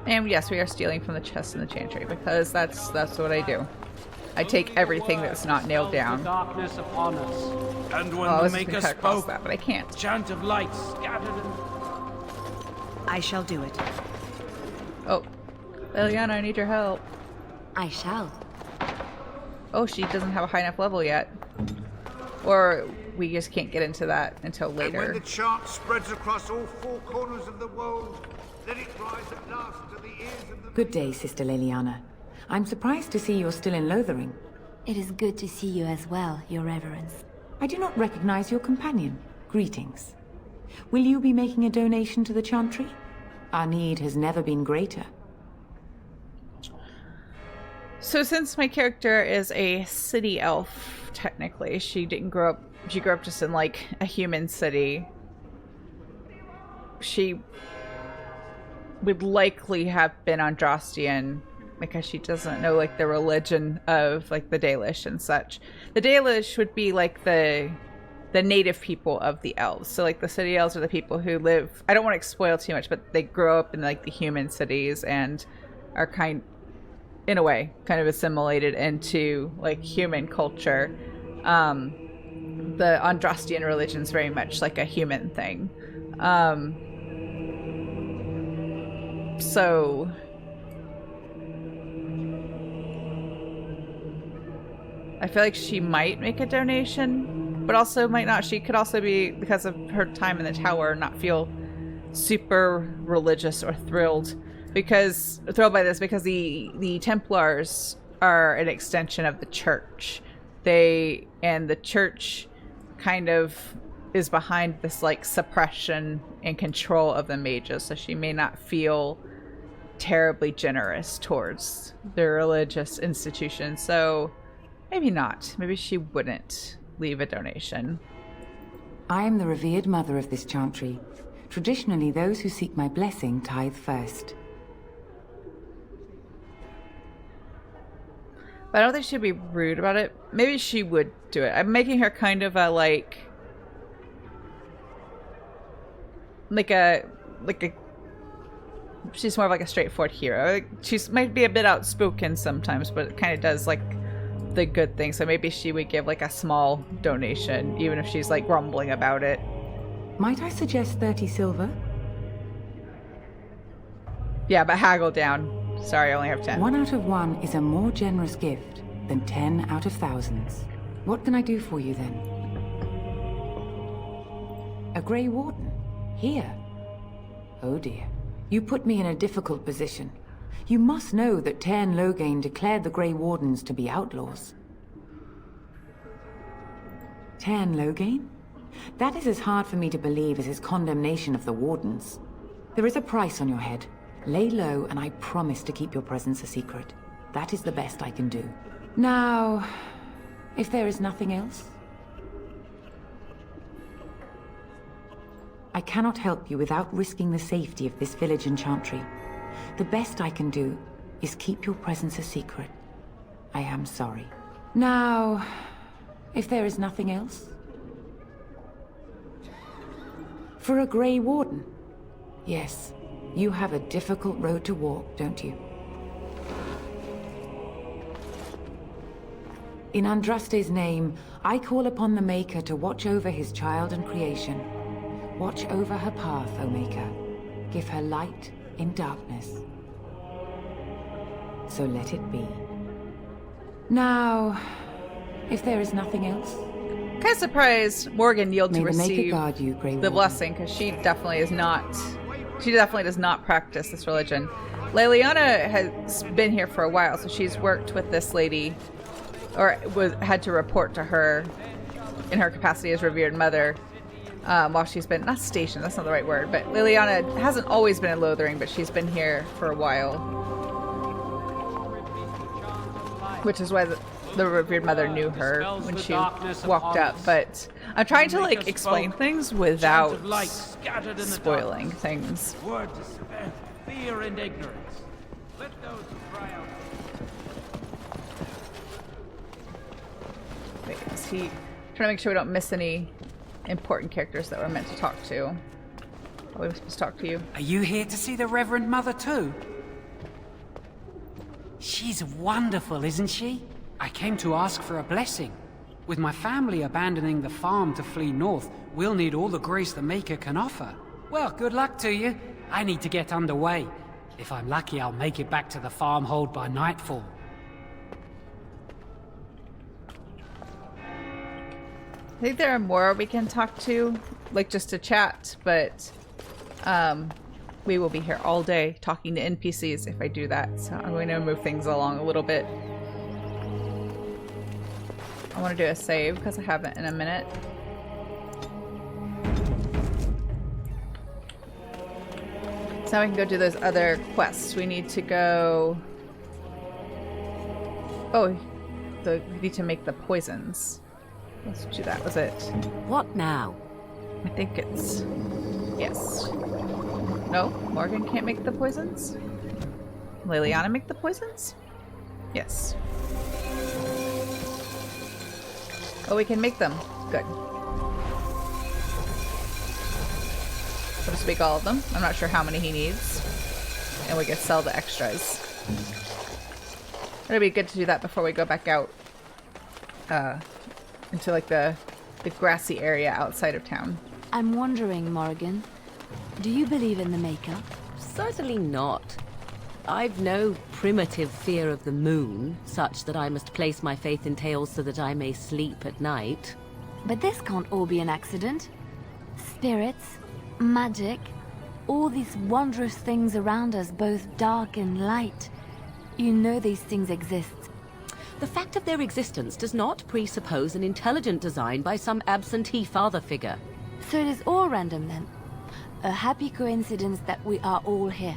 And yes, we are stealing from the chest in the chantry because that's what I do. I take everything that's not nailed down. Darkness upon us. And when I the was Maker gonna cut across spoke, that, but I can't. chant of light scattered and... I shall do it. Oh, Liliana, I need your help. I shall. Oh, she doesn't have a high enough level yet. Or we just can't get into that until And when later. the chant spreads across all four corners of the world, let it rise at last to the ears of the... Good day, Sister Liliana. I'm surprised to see you're still in Lothering. It is good to see you as well, Your Reverence. I do not recognize your companion. Greetings. Will you be making a donation to the Chantry? Our need has never been greater. So since my character is a city elf, technically, she grew up just in like a human city. She would likely have been Andrastian because she doesn't know like the religion of like the Dalish and such. The Dalish would be like the native people of the elves. So like the city elves are the people who live, I don't want to spoil too much, but they grow up in like the human cities and are in a way kind of assimilated into like human culture. The Andrastian religion is very much like a human thing. So I feel like she might make a donation, but also might not. She could also be, because of her time in the tower, not feel super religious or thrilled by this because the Templars are an extension of the church. And the church kind of is behind this like suppression and control of the mages, so she may not feel terribly generous towards the religious institution. So maybe not. Maybe she wouldn't leave a donation. I am the revered mother of this Chantry. Traditionally, those who seek my blessing tithe first. But I don't think she'd be rude about it. Maybe she would do it. I'm making her kind of a like she's more of like a straightforward hero. She might be a bit outspoken sometimes, but it kind of does like the good thing. So maybe she would give like a small donation, even if she's like grumbling about it. Might I suggest 30 silver? Yeah, but haggle down. Sorry, I only have 10. 1 out of 1 is a more generous gift than 10 out of thousands. What can I do for you then? A Grey Warden? Here? Oh dear. You put me in a difficult position. You must know that Tairn Loghain declared the Grey Wardens to be outlaws. Tairn Loghain? That is as hard for me to believe as his condemnation of the Wardens. There is a price on your head. Lay low, and I promise to keep your presence a secret. That is the best I can do. Now, if there is nothing else, I cannot help you without risking the safety of this village and Chantry. The best I can do is keep your presence a secret. I am sorry. Now, if there is nothing else, for a Grey Warden, yes. You have a difficult road to walk, don't you? In Andraste's name, I call upon the Maker to watch over his child and creation. Watch over her path, O Maker. Give her light in darkness. So let it be. Now, if there is nothing else... Kind of surprised Morgan yielded to receive guard you, Grey the blessing, because she definitely is not... She definitely does not practice this religion. Liliana has been here for a while, so she's worked with this lady, or had to report to her in her capacity as revered mother while she's been, not stationed, that's not the right word, but Liliana hasn't always been in Lothering, but she's been here for a while. Which is why the revered mother knew her when she walked up, but I'm trying to like explain things without spoiling things. Word despair, fear and ignorance. Let those who cry out. Wait, is he trying to make sure we don't miss any important characters that we're meant to talk to? Are we supposed to talk to you? Are you here to see the Reverend Mother too? She's wonderful, isn't she? I came to ask for a blessing. With my family abandoning the farm to flee north, we'll need all the grace the Maker can offer. Well, good luck to you. I need to get underway. If I'm lucky, I'll make it back to the farmhold by nightfall. I think there are more we can talk to, like just to chat, but we will be here all day talking to NPCs if I do that, so I'm going to move things along a little bit. I want to do a save because I haven't in a minute. So now we can go do those other quests. We need to go... Oh, we need to make the poisons. Let's do that. Was it? What now? I think it's... Yes. No, Morgan can't make the poisons? Liliana make the poisons? Yes. Oh, we can make them. Good. We'll just make all of them. I'm not sure how many he needs. And we can sell the extras. It'll be good to do that before we go back out into like the grassy area outside of town. I'm wondering, Morgan, do you believe in the Maker? Certainly not. I've no primitive fear of the moon, such that I must place my faith in tales so that I may sleep at night. But this can't all be an accident. Spirits, magic, all these wondrous things around us, both dark and light. You know these things exist. The fact of their existence does not presuppose an intelligent design by some absentee father figure. So it is all random then? A happy coincidence that we are all here.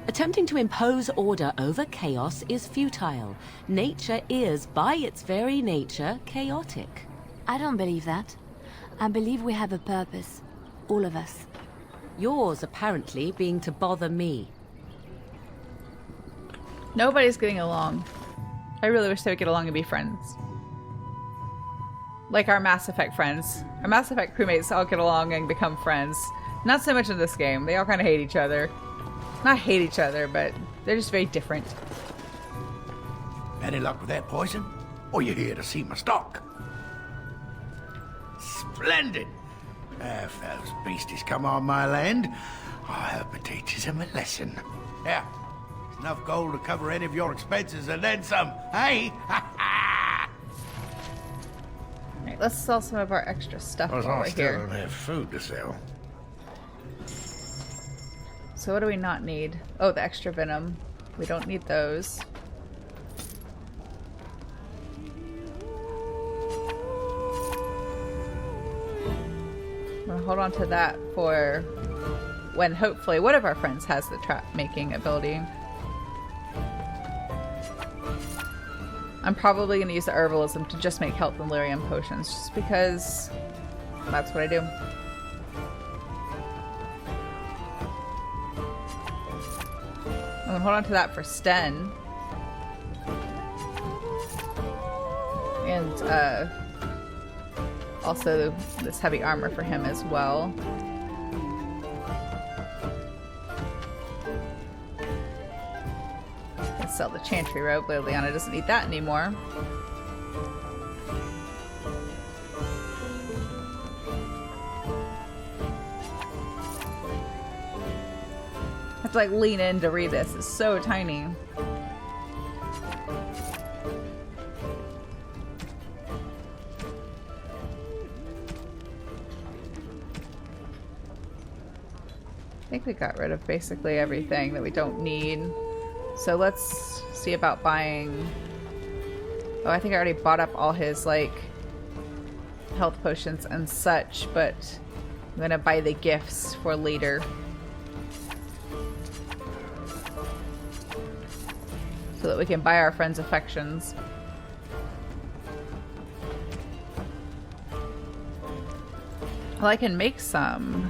Attempting to impose order over chaos is futile. Nature is, by its very nature, chaotic. I don't believe that. I believe we have a purpose. All of us. Yours, apparently, being to bother me. Nobody's getting along. I really wish they would get along and be friends. Like our Mass Effect friends. Our Mass Effect crewmates all get along and become friends. Not so much in this game. They all kind of hate each other. Not hate each other, but they're just very different. Any luck with that poison? Or you here to see my stock? Splendid! If those beasties come on my land, I hope it teaches them a lesson. Yeah, enough gold to cover any of your expenses and then some, hey? Alright, let's sell some of our extra stuff while we're I still here. don't have food to sell. So what do we not need? Oh, the extra venom. We don't need those. I'm gonna hold on to that for when hopefully one of our friends has the trap making ability. I'm probably gonna use the herbalism to just make health and lyrium potions, just because that's what I do. I'm gonna hold on to that for Sten. And also this heavy armor for him as well. Let's sell the Chantry robe. Liliana doesn't need that anymore. I have to like lean in to read this. It's so tiny. I think we got rid of basically everything that we don't need. So let's see about buying... Oh, I think I already bought up all his like health potions and such, but I'm gonna buy the gifts for later. So that we can buy our friends' affections. Well, I can make some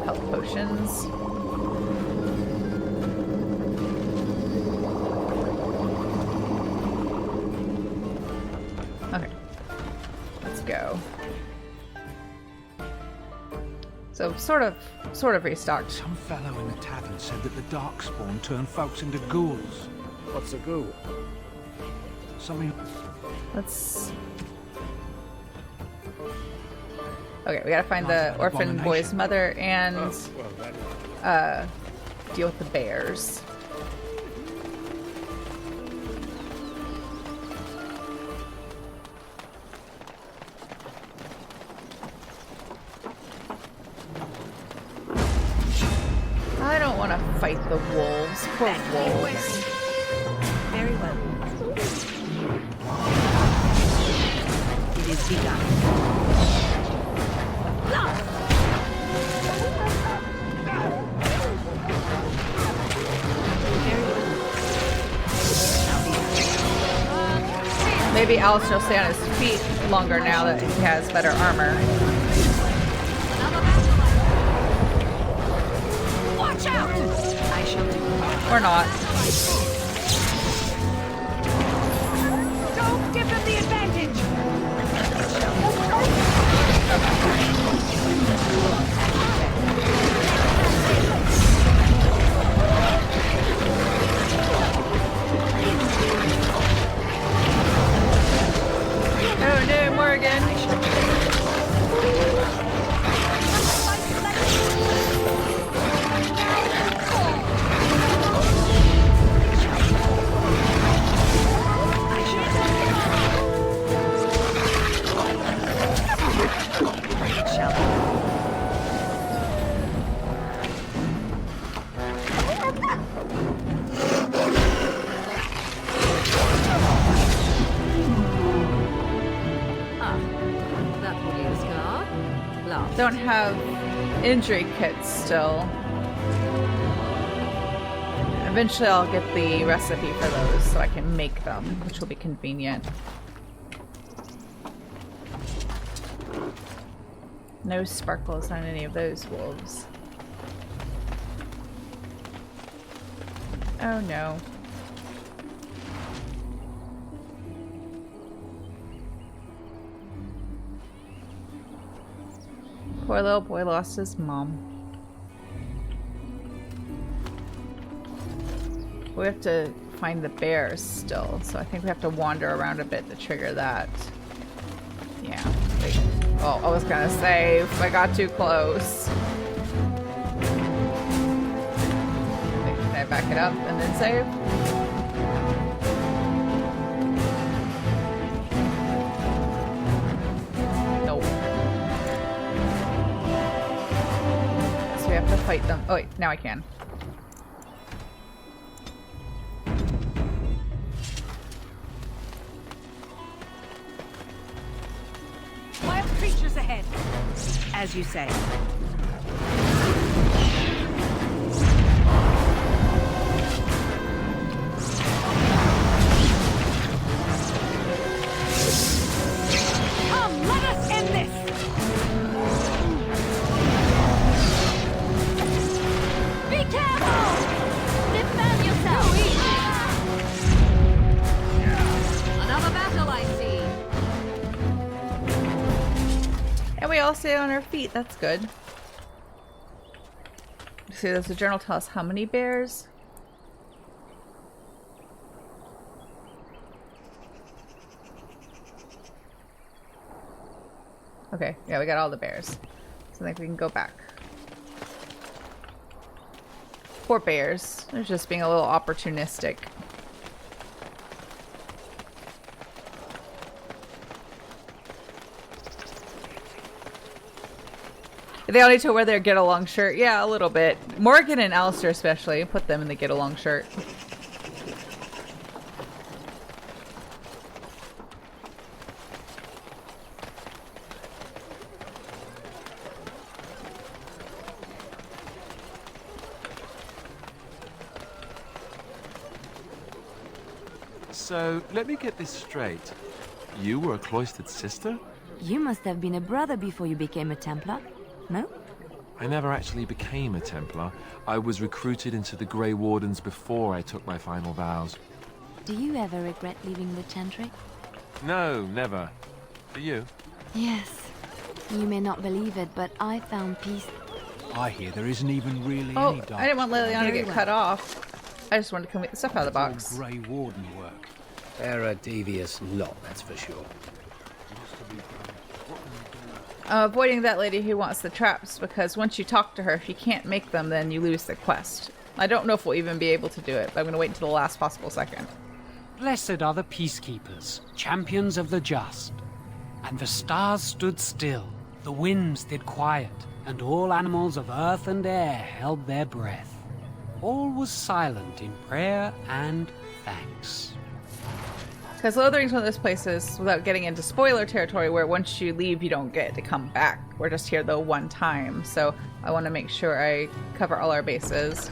health potions. Okay, let's go. So sort of restocked. Some fellow in the tavern said that the Darkspawn turned folks into ghouls. What's a ghoul? Something... Let's... Okay, we gotta find the orphan boy's mother and deal with the bears. I don't want to fight the wolves. Poor wolves. Very well. It is begun. Maybe Alistair will stay on his feet longer now that he has better armor. Watch out! I shall do it. Or not. Don't give them the advantage! Oh no, Morgan! Don't have injury kits still. Eventually I'll get the recipe for those so I can make them, which will be convenient. No sparkles on any of those wolves. Oh no. Poor little boy lost his mom. We have to find the bears still, so I think we have to wander around a bit to trigger that. Yeah. Wait. Oh, I was gonna save. I got too close. Wait, can I back it up and then save? Nope. So we have to fight them. Oh wait, now I can. Wild creatures ahead. As you say. Come, let us end this! Be careful! Defend yourself! Another battle, I see. And we all stay on our feet. That's good. See, does the journal tell us how many bears? Okay, yeah, we got all the bears. So I think we can go back. Poor bears. They're just being a little opportunistic. They all need to wear their get along shirt. Yeah, a little bit. Morgan and Alistair especially. Put them in the get along shirt. So, let me get this straight. You were a cloistered sister? You must have been a brother before you became a Templar, no? I never actually became a Templar. I was recruited into the Grey Wardens before I took my final vows. Do you ever regret leaving the Chantry? No, never. Do you? Yes. You may not believe it, but I found peace I hear there isn't even really Oh, any dark. I didn't want Liliana to Very get cut off. I just wanted to come get the stuff out of the It's box. all Grey Warden work. They're a devious lot, that's for sure. I'm avoiding that lady who wants the traps because once you talk to her, if you can't make them, then you lose the quest. I don't know if we'll even be able to do it, but I'm going to wait until the last possible second. Blessed are the peacekeepers, champions of the just. And the stars stood still, the winds did quiet, and all animals of earth and air held their breath. All was silent in prayer and thanks. Because Lothering's one of those places, without getting into spoiler territory, where once you leave, you don't get to come back. We're just here the one time, so I want to make sure I cover all our bases.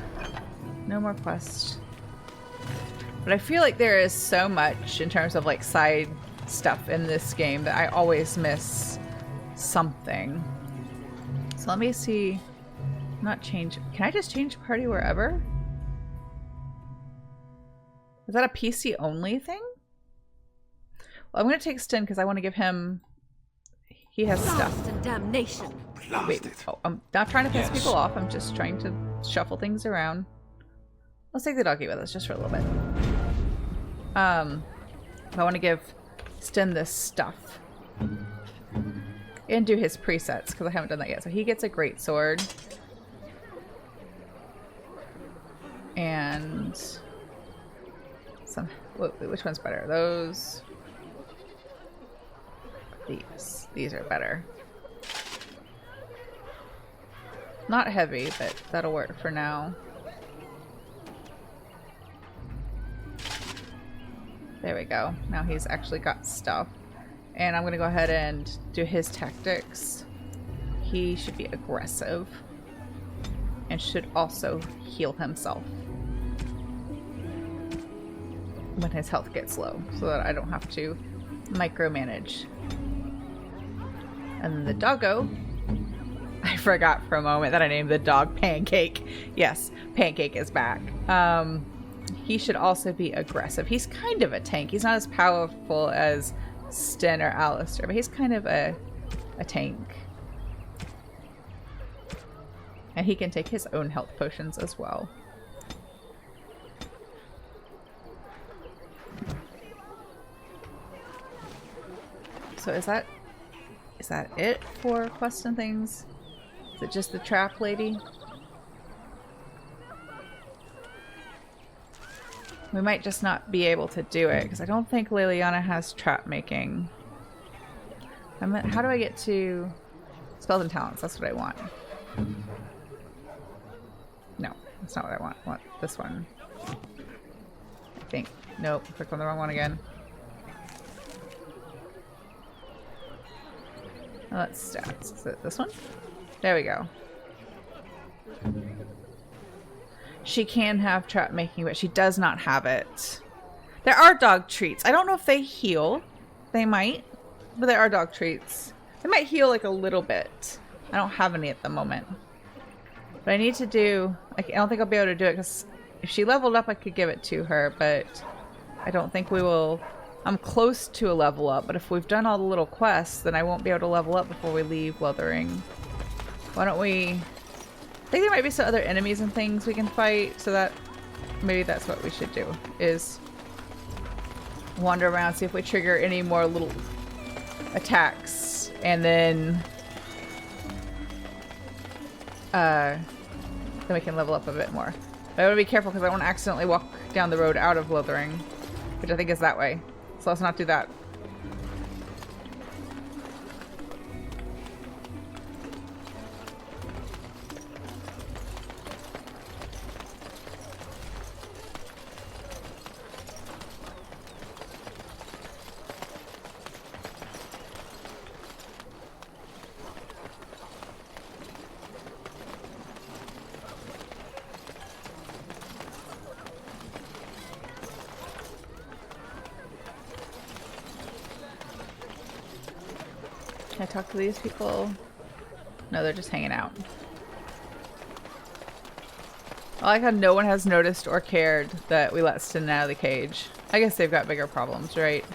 No more quest. But I feel like there is so much in terms of like side stuff in this game that I always miss something. So let me see. Not change. Can I just change party wherever? Is that a PC only thing? Well, I'm going to take Sten because I want to give him... He has stuff. And damnation. Wait, oh, I'm not trying to piss people off. I'm just trying to shuffle things around. Let's take the doggy with us just for a little bit. I want to give Sten this stuff. And do his presets because I haven't done that yet. So he gets a great sword. And some... Which one's better? Those... These are better. Not heavy, but that'll work for now. There we go. Now he's actually got stuff. And I'm going to go ahead and do his tactics. He should be aggressive. And should also heal himself when his health gets low, so that I don't have to micromanage. And then the doggo, I forgot for a moment that I named the dog Pancake. Yes, Pancake is back. He should also be aggressive. He's kind of a tank. He's not as powerful as Sten or Alistair, but he's kind of a tank. And he can take his own health potions as well. So is that it for quests and things? Is it just the trap lady? We might just not be able to do it because I don't think Liliana has trap making. How do I get to spells and talents? That's what I want. No, that's not what I want. I want this one. I think. Nope, clicked on the wrong one again. Oh, that's stats. Is it this one? There we go. She can have trap making, but she does not have it. There are dog treats. I don't know if they heal. They might, but there are dog treats. They might heal like a little bit. I don't have any at the moment. But I need to do... I don't think I'll be able to do it because if she leveled up, I could give it to her, but I don't think we will... I'm close to a level up, but if we've done all the little quests, then I won't be able to level up before we leave Lothering. Why don't we... I think there might be some other enemies and things we can fight, so that maybe that's what we should do, is wander around, see if we trigger any more little attacks, and then we can level up a bit more. But I want to be careful because I want to accidentally walk down the road out of Lothering, which I think is that way. So let's not do that. Can I talk to these people? No, they're just hanging out. I like how no one has noticed or cared that we let Sten out of the cage. I guess they've got bigger problems, right?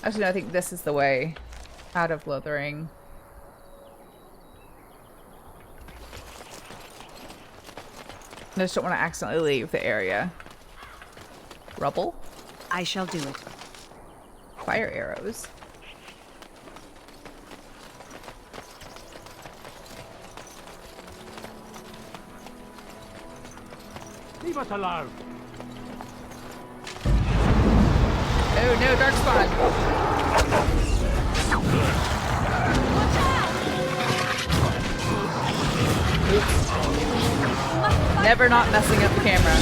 Actually, no, I think this is the way out of Lothering. I just don't want to accidentally leave the area. Rubble? I shall do it. Fire arrows. Leave us alone. Oh no, dark spawn. Oops. Never not messing up the camera.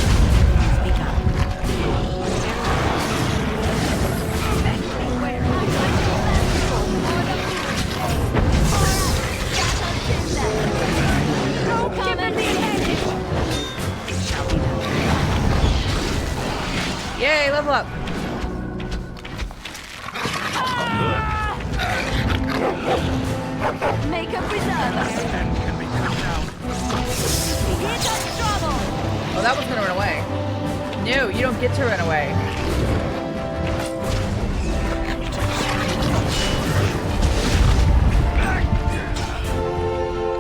Yay, level up. Make a preserver. Here's a trouble. Oh, that was gonna run away. No, you don't get to run away.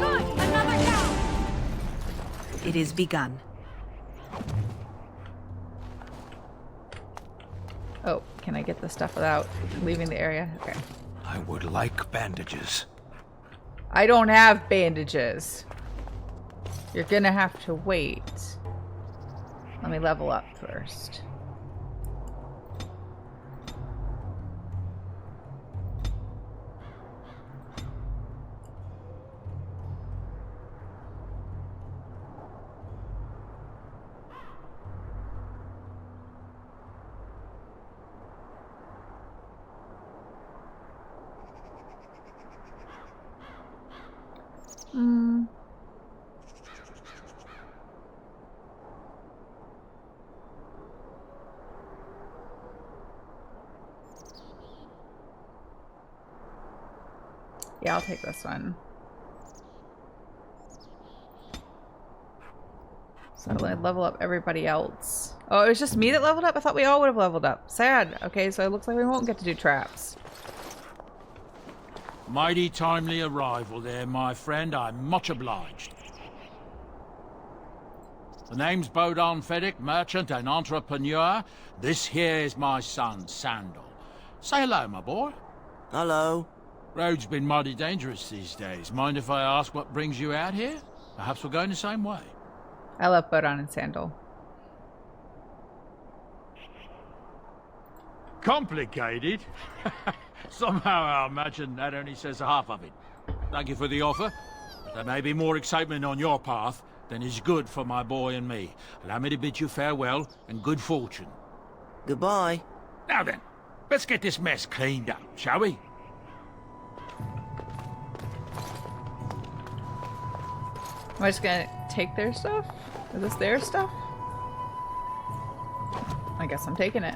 Good, another down. It is begun. Oh, can I get the stuff without leaving the area? Okay. I would like bandages. I don't have bandages. You're gonna have to wait. Let me level up first. Yeah, I'll take this one. So I level up everybody else. Oh, it was just me that leveled up? I thought we all would have leveled up. Sad. Okay, so it looks like we won't get to do traps. Mighty timely arrival there, my friend. I'm much obliged. The name's Bodon Feddick, merchant and entrepreneur. This here is my son, Sandal. Say hello, my boy. Hello. Road's been mighty dangerous these days. Mind if I ask what brings you out here? Perhaps we're going the same way. I love Bodon and Sandal. Complicated? Somehow I imagine that only says half of it. Thank you for the offer. There may be more excitement on your path than is good for my boy and me. Allow me to bid you farewell and good fortune. Goodbye. Now then, let's get this mess cleaned up, shall we? Am I just gonna take their stuff? Is this their stuff? I guess I'm taking it.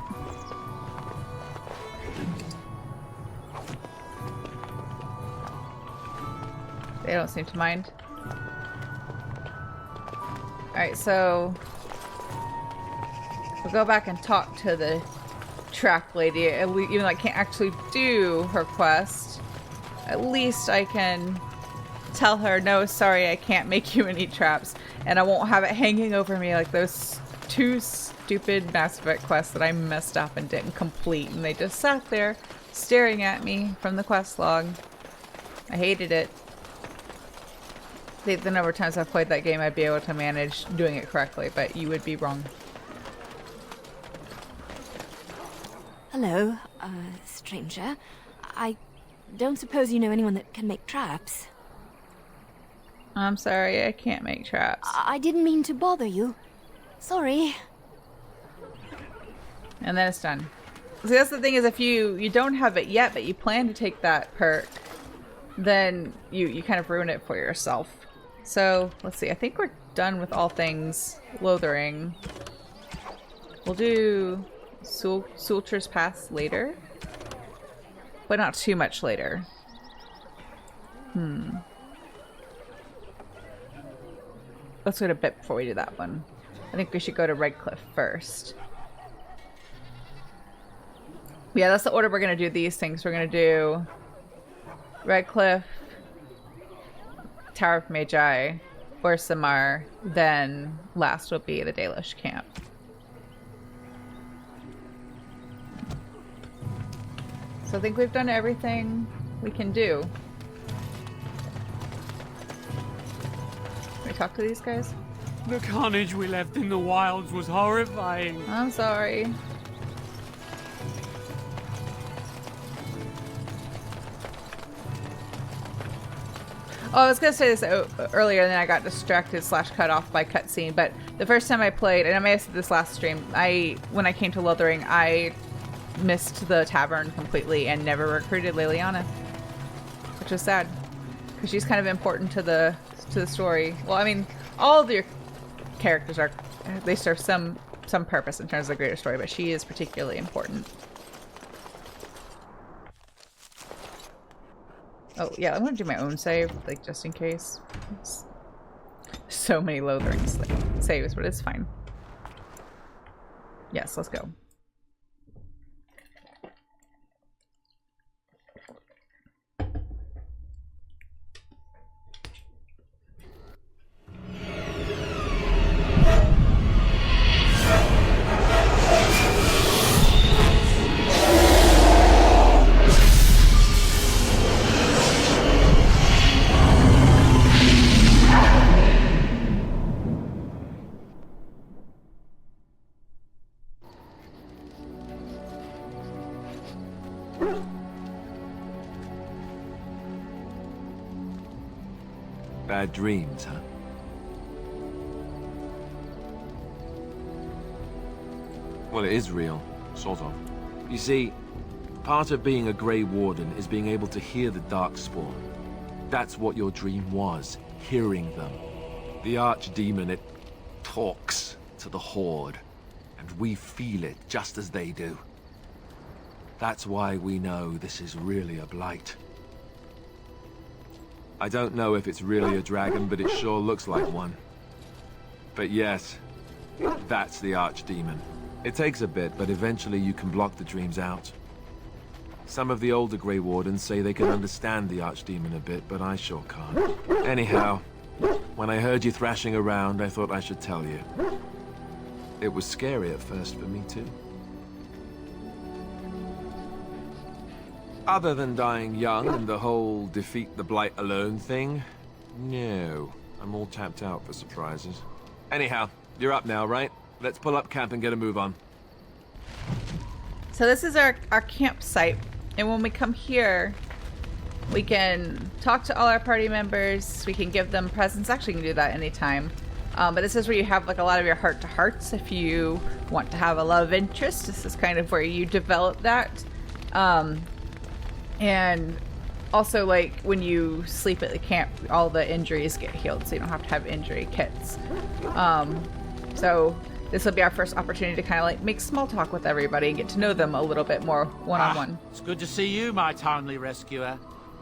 They don't seem to mind. Alright, so we'll go back and talk to the trap lady. Even though I can't actually do her quest, at least I can tell her, no, sorry, I can't make you any traps. And I won't have it hanging over me like those two stupid Mass Effect quests that I messed up and didn't complete. And they just sat there staring at me from the quest log. I hated it. The number of times I've played that game, I'd be able to manage doing it correctly, but you would be wrong. Hello, stranger. I don't suppose you know anyone that can make traps? I'm sorry, I can't make traps. I didn't mean to bother you. Sorry. And then it's done. See, that's the thing, is if you don't have it yet, but you plan to take that perk, then you kind of ruin it for yourself. So, let's see, I think we're done with all things Lothering. We'll do Sulcher's Pass later, but not too much later. Let's wait a bit before we do that one. I think we should go to Redcliffe first. Yeah, that's the order we're going to do these things. We're going to do Redcliffe, Tower of Mage, Orsamar, then last will be the Dalish camp. So I think we've done everything we can do. Can we talk to these guys? The carnage we left in the wilds was horrifying. I'm sorry. Oh, I was gonna say this earlier, and then I got distracted / cut off by cutscene. But the first time I played, and I may have said this last stream, when I came to Lothering, I missed the tavern completely and never recruited Liliana, which is sad because she's kind of important to the story. Well, I mean, all of your characters they serve some purpose in terms of the greater story, but she is particularly important. Oh yeah, I'm gonna do my own save, like just in case. So many Lothering saves, but it's fine. Yes, let's go. Bad dreams, huh? Well, it is real, sort of. You see, part of being a Grey Warden is being able to hear the Darkspawn. That's what your dream was, hearing them. The Archdemon, it talks to the Horde, and we feel it just as they do. That's why we know this is really a blight. I don't know if it's really a dragon, but it sure looks like one. But yes, that's the Archdemon. It takes a bit, but eventually you can block the dreams out. Some of the older Grey Wardens say they can understand the Archdemon a bit, but I sure can't. Anyhow, when I heard you thrashing around, I thought I should tell you. It was scary at first for me too. Other than dying young and the whole defeat the Blight alone thing, no. I'm all tapped out for surprises. Anyhow, you're up now, right? Let's pull up camp and get a move on. So this is our campsite, and when we come here, we can talk to all our party members, we can give them presents. Actually, you can do that anytime. But this is where you have like a lot of your heart-to-hearts. If you want to have a love interest, this is kind of where you develop that. And also, like, when you sleep at the camp, all the injuries get healed, so you don't have to have injury kits. So this will be our first opportunity to kind of like make small talk with everybody and get to know them a little bit more one-on-one. It's good to see you, my timely rescuer.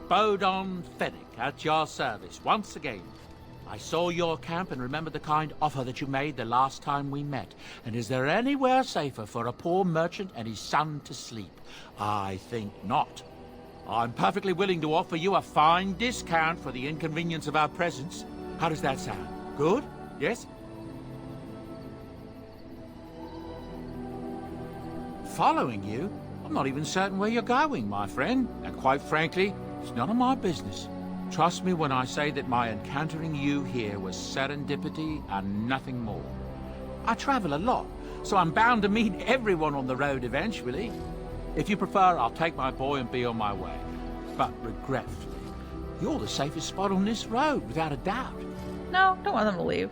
Bodon Fennec, at your service once again. I saw your camp and remember the kind offer that you made the last time we met. And is there anywhere safer for a poor merchant and his son to sleep? I think not. I'm perfectly willing to offer you a fine discount for the inconvenience of our presence. How does that sound? Good? Yes? Following you? I'm not even certain where you're going, my friend. And quite frankly, it's none of my business. Trust me when I say that my encountering you here was serendipity and nothing more. I travel a lot, so I'm bound to meet everyone on the road eventually. If you prefer, I'll take my boy and be on my way. But regretfully, you're the safest spot on this road, without a doubt. No, don't want them to leave.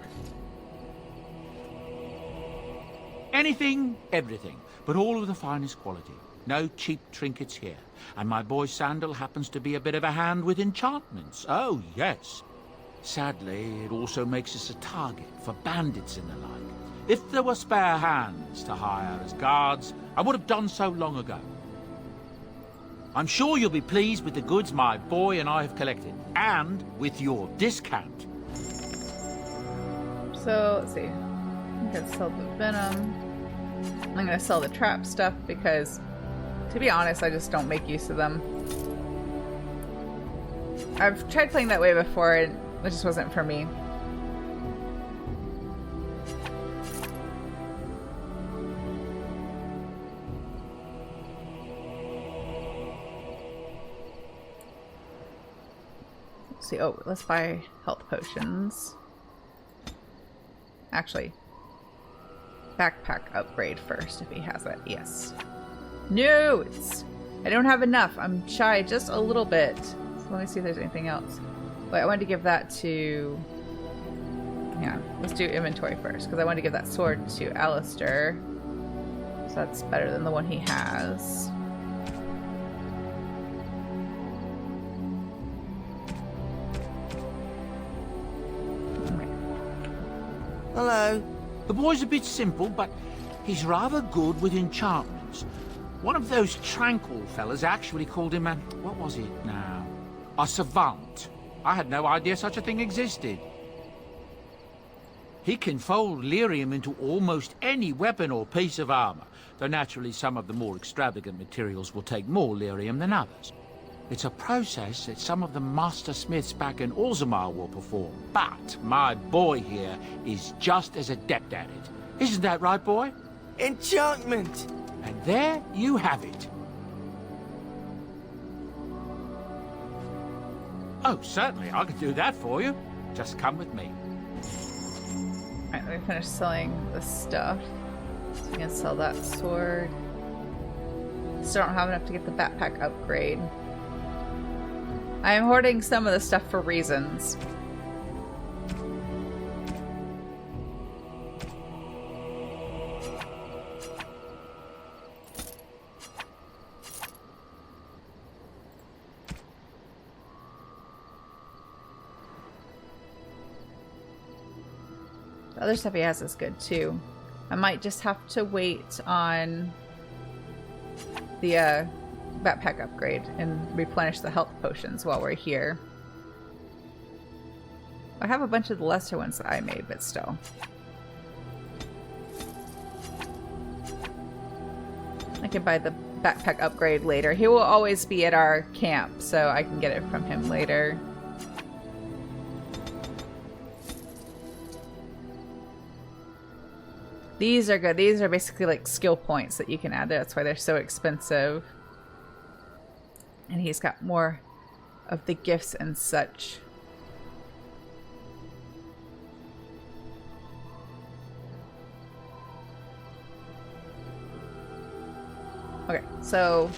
Anything, everything, but all of the finest quality. No cheap trinkets here. And my boy Sandal happens to be a bit of a hand with enchantments. Oh, yes. Sadly, it also makes us a target for bandits and the like. If there were spare hands to hire as guards, I would have done so long ago. I'm sure you'll be pleased with the goods my boy and I have collected, and with your discount. So, let's see. I'm gonna sell the venom. I'm gonna sell the trap stuff because, to be honest, I just don't make use of them. I've tried playing that way before and it just wasn't for me. see. Oh, let's buy health potions. Actually, backpack upgrade first if he has it. Yes. No, I don't have enough. I'm shy just a little bit. So let me see if there's anything else. Wait, I wanted to give that to... Yeah, let's do inventory first, because I wanted to give that sword to Alistair. So that's better than the one he has. Hello. The boy's a bit simple, but he's rather good with enchantments. One of those tranquil fellas actually called him a... what was it now? A savant. I had no idea such a thing existed. He can fold lyrium into almost any weapon or piece of armor, though naturally some of the more extravagant materials will take more lyrium than others. It's a process that some of the master smiths back in Orzammar will perform, but my boy here is just as adept at it. Isn't that right, boy? Enchantment! And there you have it. Oh, certainly, I can do that for you. Just come with me. Alright, let me finish selling this stuff. So I can sell that sword. Still don't have enough to get the backpack upgrade. I am hoarding some of the stuff for reasons. The other stuff he has is good too. I might just have to wait on the backpack upgrade and replenish the health potions while we're here. I have a bunch of the lesser ones that I made, but still. I can buy the backpack upgrade later. He will always be at our camp, so I can get it from him later. These are good. These are basically like skill points that you can add there. That's why they're so expensive. And he's got more of the gifts and such. Okay, so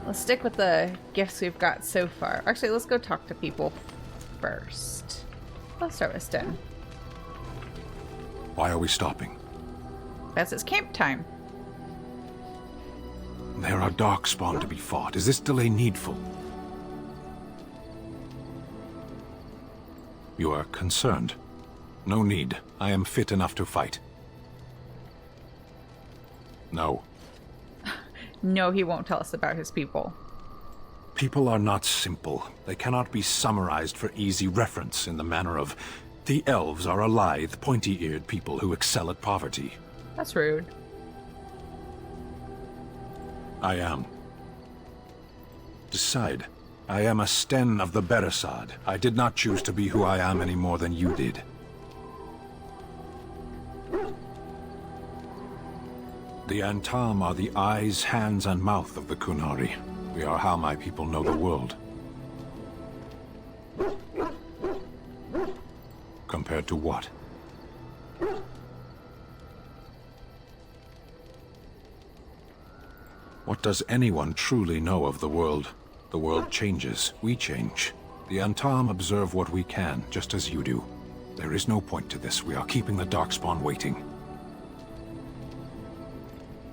let's stick with the gifts we've got so far. Actually, let's go talk to people first. Let's start with Sten. Why are we stopping? That's it's camp time. There are darkspawn to be fought. Is this delay needful? You are concerned. No need. I am fit enough to fight. No. No, he won't tell us about his people. People are not simple. They cannot be summarized for easy reference in the manner of... The elves are a lithe, pointy-eared people who excel at poverty. That's rude. I am. Decide. I am a Sten of the Beresad. I did not choose to be who I am any more than you did. The Antam are the eyes, hands, and mouth of the Kunari. We are how my people know the world. Compared to what? What does anyone truly know of the world? The world changes. We change. The Antam observe what we can, just as you do. There is no point to this. We are keeping the Darkspawn waiting.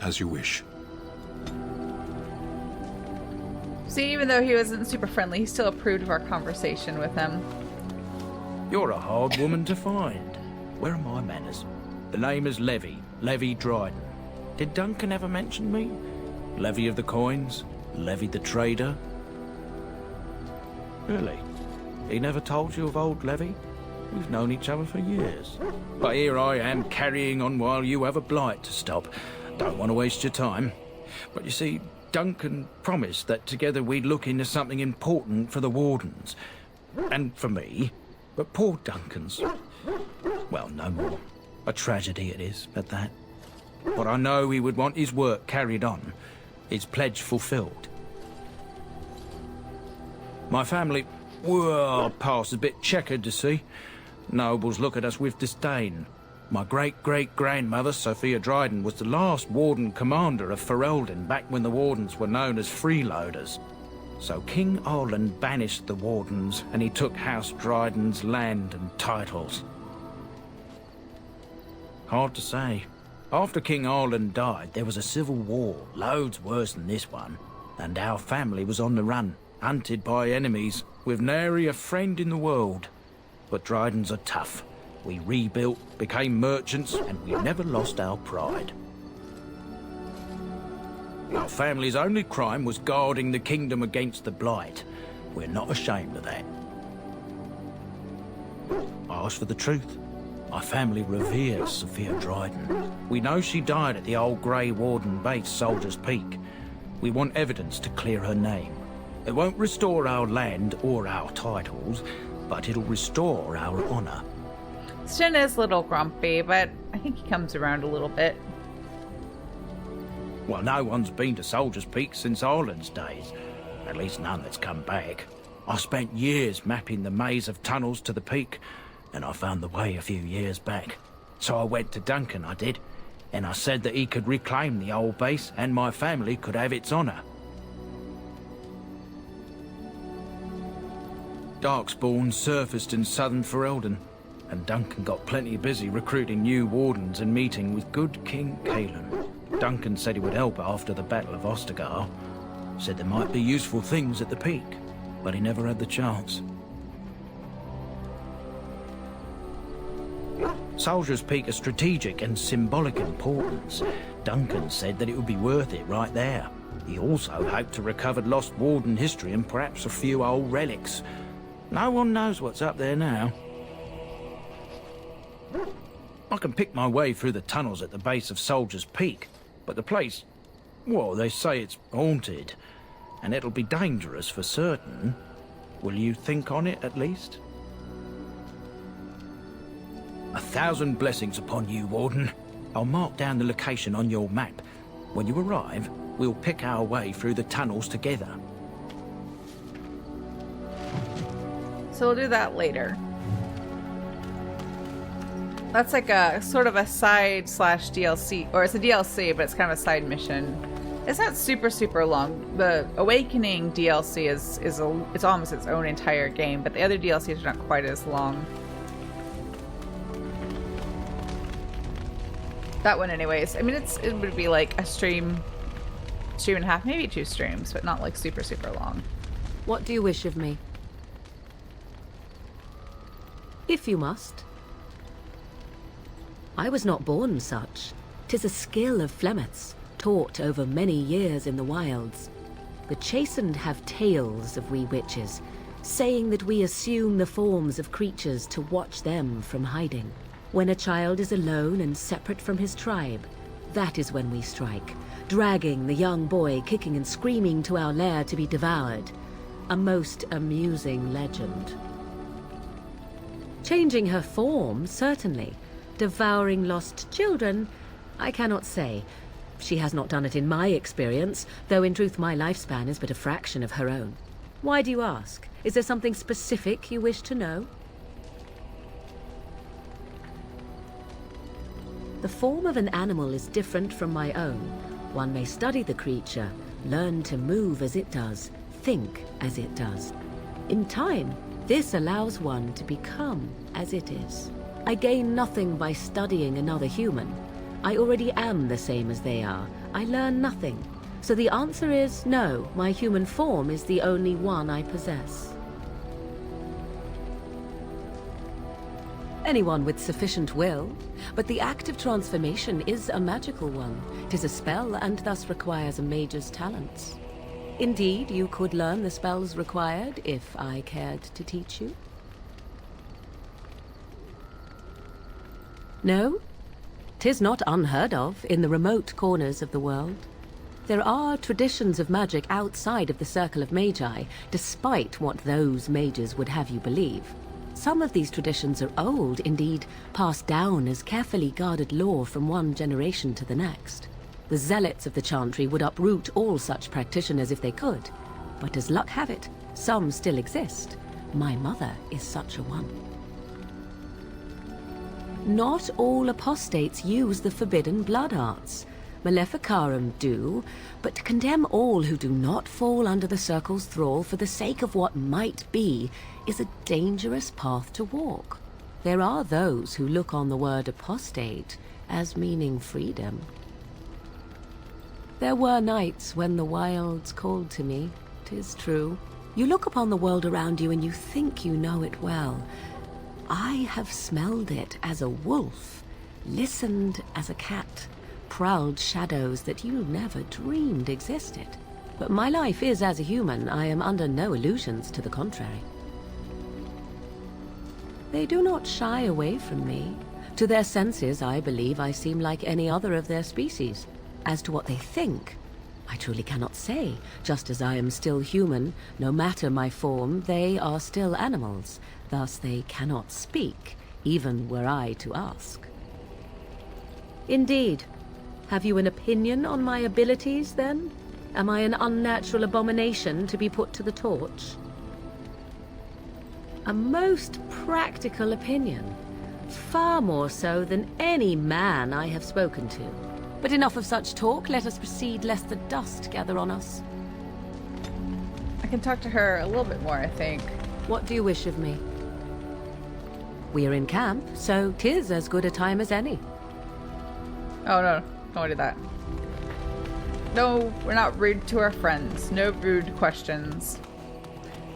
As you wish. See, even though he wasn't super friendly, he still approved of our conversation with him. You're a hard woman to find. Where are my manners? The name is Levy. Levy Dryden. Did Duncan ever mention me? Levy of the coins? Levy the trader? Really? He never told you of old Levy? We've known each other for years. But here I am carrying on while you have a blight to stop. Don't want to waste your time. But you see, Duncan promised that together we'd look into something important for the Wardens. And for me. But poor Duncan's... well, no more. A tragedy it is, at that. But I know he would want his work carried on. His pledge fulfilled. My family... Well, past a bit checkered to see. Nobles look at us with disdain. My great-great-grandmother, Sophia Dryden, was the last Warden commander of Ferelden back when the Wardens were known as freeloaders. So King Arland banished the Wardens, and he took House Dryden's land and titles. Hard to say. After King Arland died, there was a civil war, loads worse than this one, and our family was on the run, hunted by enemies, with nary a friend in the world. But Drydens are tough. We rebuilt, became merchants, and we never lost our pride. Our family's only crime was guarding the kingdom against the Blight. We're not ashamed of that. I ask for the truth. My family reveres Sophia Dryden. We know she died at the old Grey Warden base, Soldier's Peak. We want evidence to clear her name. It won't restore our land or our titles, but it'll restore our honor. Sten is a little grumpy, but I think he comes around a little bit. Well, no one's been to Soldier's Peak since Arland's days. At least none that's come back. I spent years mapping the maze of tunnels to the peak, and I found the way a few years back. So I went to Duncan, I did, and I said that he could reclaim the old base and my family could have its honor. Darkspawn surfaced in southern Ferelden, and Duncan got plenty busy recruiting new wardens and meeting with good King Cailan. Duncan said he would help after the Battle of Ostagar. Said there might be useful things at the peak, but he never had the chance. Soldier's Peak is strategic and symbolic importance. Duncan said that it would be worth it right there. He also hoped to recover lost warden history and perhaps a few old relics. No one knows what's up there now. I can pick my way through the tunnels at the base of Soldier's Peak, but the place, well, they say it's haunted, and it'll be dangerous for certain. Will you think on it, at least? 1,000 blessings upon you, Warden. I'll mark down the location on your map. When you arrive, we'll pick our way through the tunnels together. So we'll do that later. That's like a sort of a side slash DLC, or it's a DLC, but it's kind of a side mission. It's not super long. The Awakening DLC it's almost its own entire game, but the other DLCs are not quite as long. That one, anyways. I mean, it would be like a stream and a half, maybe 2 streams, but not like super long. What do you wish of me? If you must. I was not born such. 'Tis a skill of Flemeth's, taught over many years in the wilds. The chastened have tales of we witches, saying that we assume the forms of creatures to watch them from hiding. When a child is alone and separate from his tribe, that is when we strike, dragging the young boy kicking and screaming to our lair to be devoured. A most amusing legend. Changing her form, certainly. Devouring lost children, I cannot say. She has not done it in my experience, though in truth my lifespan is but a fraction of her own. Why do you ask? Is there something specific you wish to know? The form of an animal is different from my own. One may study the creature, learn to move as it does, think as it does. In time, this allows one to become as it is. I gain nothing by studying another human. I already am the same as they are. I learn nothing. So the answer is no, my human form is the only one I possess. Anyone with sufficient will, but the act of transformation is a magical one. 'Tis a spell and thus requires a mage's talents. Indeed, you could learn the spells required if I cared to teach you. No? 'Tis not unheard of in the remote corners of the world. There are traditions of magic outside of the circle of Magi, despite what those mages would have you believe. Some of these traditions are old, indeed, passed down as carefully guarded lore from one generation to the next. The zealots of the Chantry would uproot all such practitioners if they could, but as luck have it, some still exist, My mother is such a one. Not all apostates use the forbidden blood arts. Maleficarum do, but to condemn all who do not fall under the Circle's thrall for the sake of what might be is a dangerous path to walk. There are those who look on the word apostate as meaning freedom. There were nights when the wilds called to me, 'tis true. You look upon the world around you and you think you know it well. I have smelled it as a wolf, listened as a cat, prowled shadows that you never dreamed existed. But my life is as a human. I am under no illusions to the contrary. They do not shy away from me. To their senses, I believe I seem like any other of their species. As to what they think, I truly cannot say. Just as I am still human, no matter my form, they are still animals. Thus they cannot speak, even were I to ask. Indeed. Have you an opinion on my abilities, then? Am I an unnatural abomination to be put to the torch? A most practical opinion. Far more so than any man I have spoken to. But enough of such talk. Let us proceed, lest the dust gather on us. I can talk to her a little bit more, I think. What do you wish of me? We are in camp, so 'tis as good a time as any. Oh no, don't do that. No, we're not rude to our friends. No rude questions.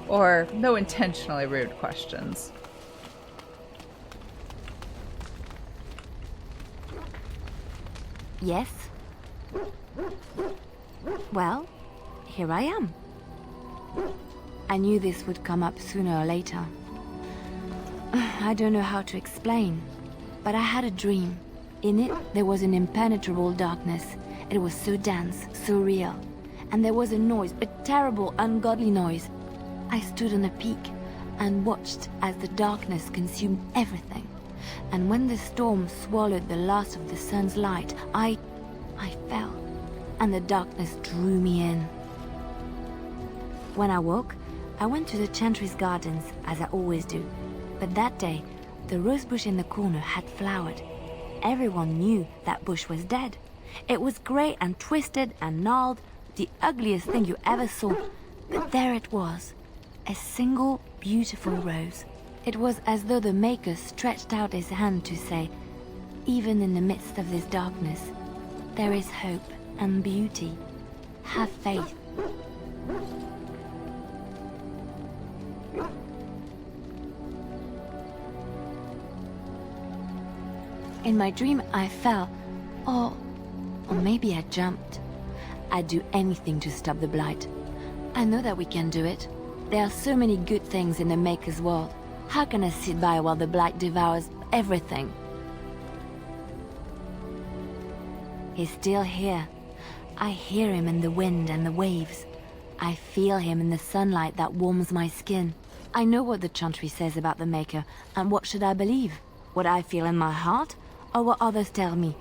Or no intentionally rude questions. Yes? Well, here I am. I knew this would come up sooner or later. I don't know how to explain, but I had a dream. In it, there was an impenetrable darkness. It was so dense, so real. And there was a noise, a terrible, ungodly noise. I stood on a peak and watched as the darkness consumed everything. And when the storm swallowed the last of the sun's light, I fell, and the darkness drew me in. When I woke, I went to the Chantry's gardens, as I always do. But that day, the rosebush in the corner had flowered. Everyone knew that bush was dead. It was grey and twisted and gnarled, the ugliest thing you ever saw. But there it was, a single beautiful rose. It was as though the Maker stretched out his hand to say, even in the midst of this darkness, there is hope and beauty. Have faith. In my dream, I fell, or maybe I jumped. I'd do anything to stop the Blight. I know that we can do it. There are so many good things in the Maker's world. How can I sit by while the Blight devours everything? He's still here. I hear him in the wind and the waves. I feel him in the sunlight that warms my skin. I know what the Chantry says about the Maker, and what should I believe? What I feel in my heart, or what others tell me?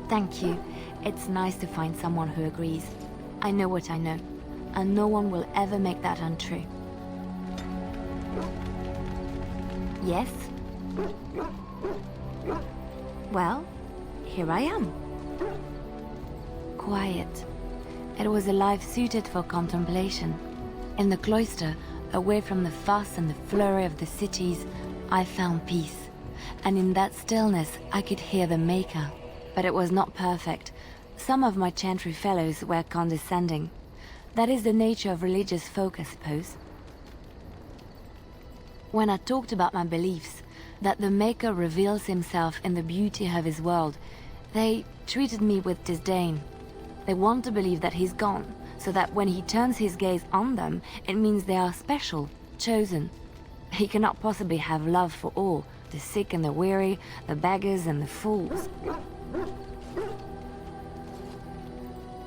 Thank you. It's nice to find someone who agrees. I know what I know, and no one will ever make that untrue. Yes? Well, here I am. Quiet. It was a life suited for contemplation. In the cloister, away from the fuss and the flurry of the cities, I found peace. And in that stillness, I could hear the Maker. But it was not perfect. Some of my Chantry fellows were condescending. That is the nature of religious folk, I suppose. When I talked about my beliefs, that the Maker reveals himself in the beauty of his world, they treated me with disdain. They want to believe that he's gone, so that when he turns his gaze on them, it means they are special, chosen. He cannot possibly have love for all, the sick and the weary, the beggars and the fools.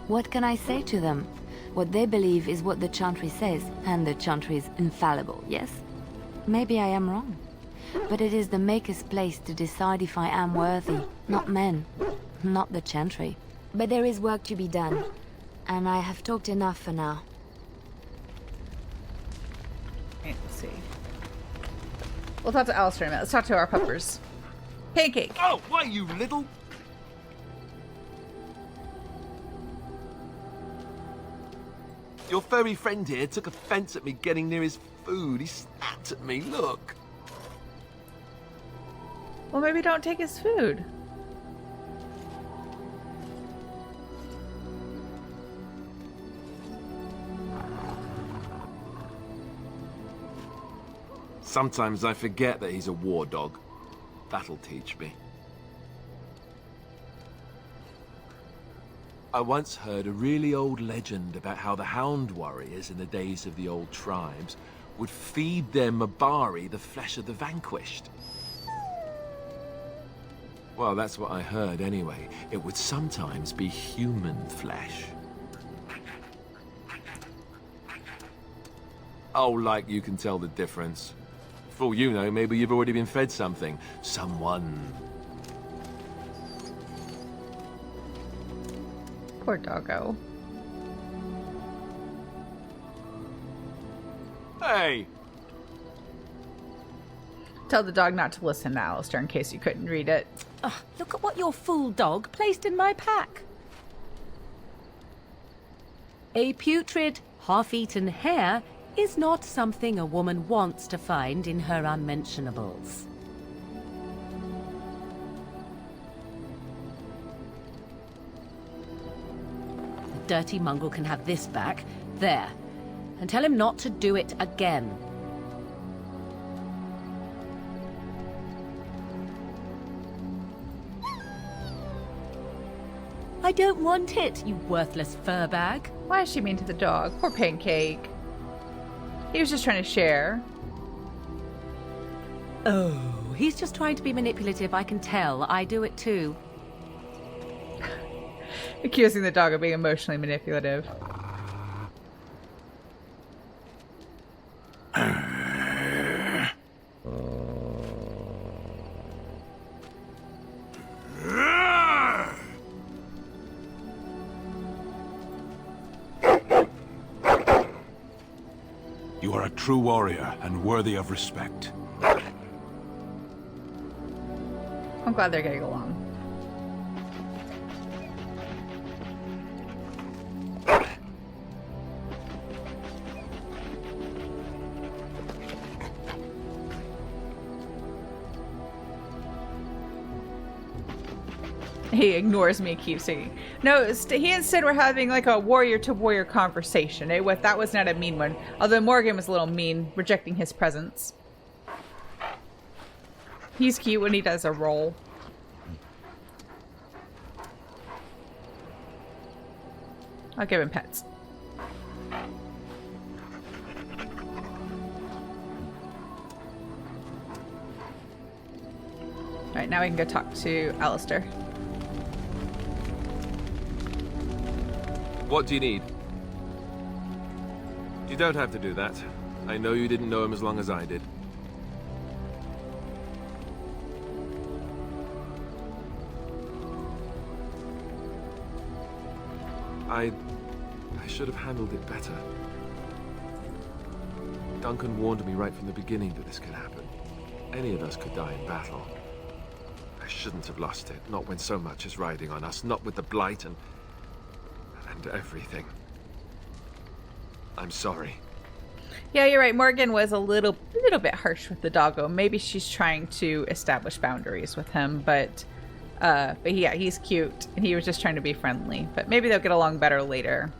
What can I say to them? What they believe is what the Chantry says, and the Chantry is infallible, yes? Maybe I am wrong. But it is the Maker's place to decide if I am worthy, not men, not the Chantry. But there is work to be done, and I have talked enough for now. Let's see. We'll talk to Alistair in a minute. Let's talk to our puppers. Pancake! Oh, why, you little... Your furry friend here took offense at me getting near his food. He snapped at me, look. Well, maybe don't take his food. Sometimes I forget that he's a war dog. That'll teach me. I once heard a really old legend about how the Hound warriors in the days of the old tribes would feed their Mabari the flesh of the vanquished. Well, that's what I heard anyway. It would sometimes be human flesh. Oh, like you can tell the difference. For all you know, maybe you've already been fed something. Someone. Poor doggo. Hey! Tell the dog not to listen to Alistair in case you couldn't read it. Look at what your fool dog placed in my pack. A putrid, half-eaten hare is not something a woman wants to find in her unmentionables. The dirty mongrel can have this back. There. And tell him not to do it again. I don't want it, you worthless fur bag. Why is she mean to the dog? Poor Pancake. He was just trying to share. Oh, he's just trying to be manipulative, I can tell. I do it too. Accusing the dog of being emotionally manipulative. You are a true warrior and worthy of respect. I'm glad they're getting along. He ignores me, keeps singing. No, he and Sid were having like a warrior-to-warrior conversation. That was not a mean one. Although Morgan was a little mean, rejecting his presence. He's cute when he does a roll. I'll give him pets. Alright, now we can go talk to Alistair. What do you need? You don't have to do that. I know you didn't know him as long as I did. I should have handled it better. Duncan warned me right from the beginning that this could happen. Any of us could die in battle. I shouldn't have lost it, not when so much is riding on us, not with the Blight and everything. I'm sorry. Yeah, you're right. Morgan was a little bit harsh with the doggo. Maybe she's trying to establish boundaries with him, but yeah, he's cute and he was just trying to be friendly. But maybe they'll get along better later.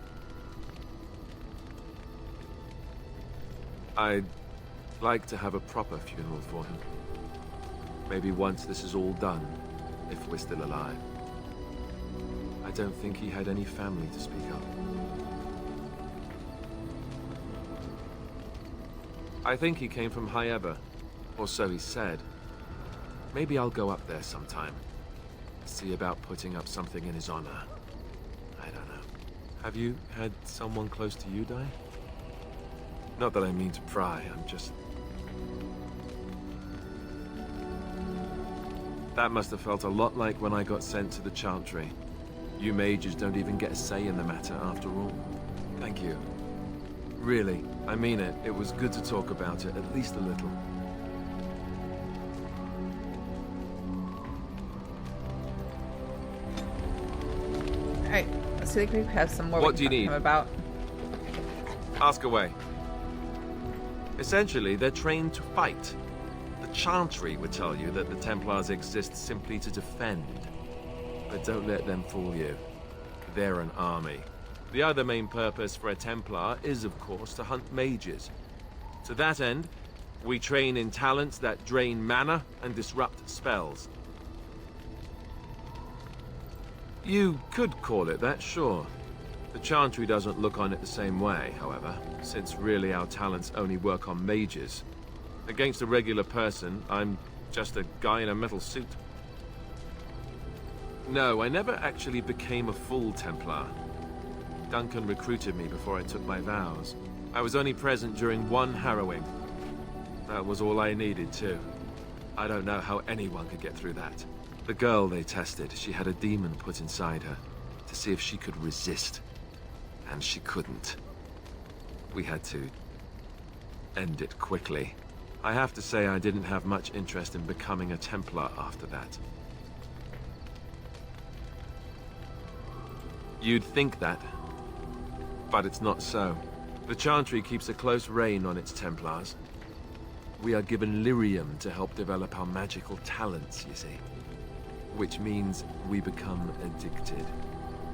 I'd like to have a proper funeral for him. Maybe once this is all done, if we're still alive. I don't think he had any family to speak of. I think he came from High Eber, or so he said. Maybe I'll go up there sometime. See about putting up something in his honor. I don't know. Have you had someone close to you die? Not that I mean to pry, I'm just... That must have felt a lot like when I got sent to the Chantry. You mages don't even get a say in the matter after all. Thank you. Really, I mean it. It was good to talk about it, at least a little. Alright, let's see if we have some more What do you we can need? talk to him about. Ask away. Essentially, they're trained to fight. The Chantry would tell you that the Templars exist simply to defend. But don't let them fool you. They're an army. The other main purpose for a Templar is, of course, to hunt mages. To that end, we train in talents that drain mana and disrupt spells. You could call it that, sure. The Chantry doesn't look on it the same way, however, since really our talents only work on mages. Against a regular person, I'm just a guy in a metal suit. No, I never actually became a full Templar. Duncan recruited me before I took my vows. I was only present during one harrowing. That was all I needed, too. I don't know how anyone could get through that. The girl they tested, she had a demon put inside her to see if she could resist. And she couldn't. We had to end it quickly. I have to say I didn't have much interest in becoming a Templar after that. You'd think that, but it's not so. The Chantry keeps a close rein on its Templars. We are given lyrium to help develop our magical talents, you see. Which means we become addicted.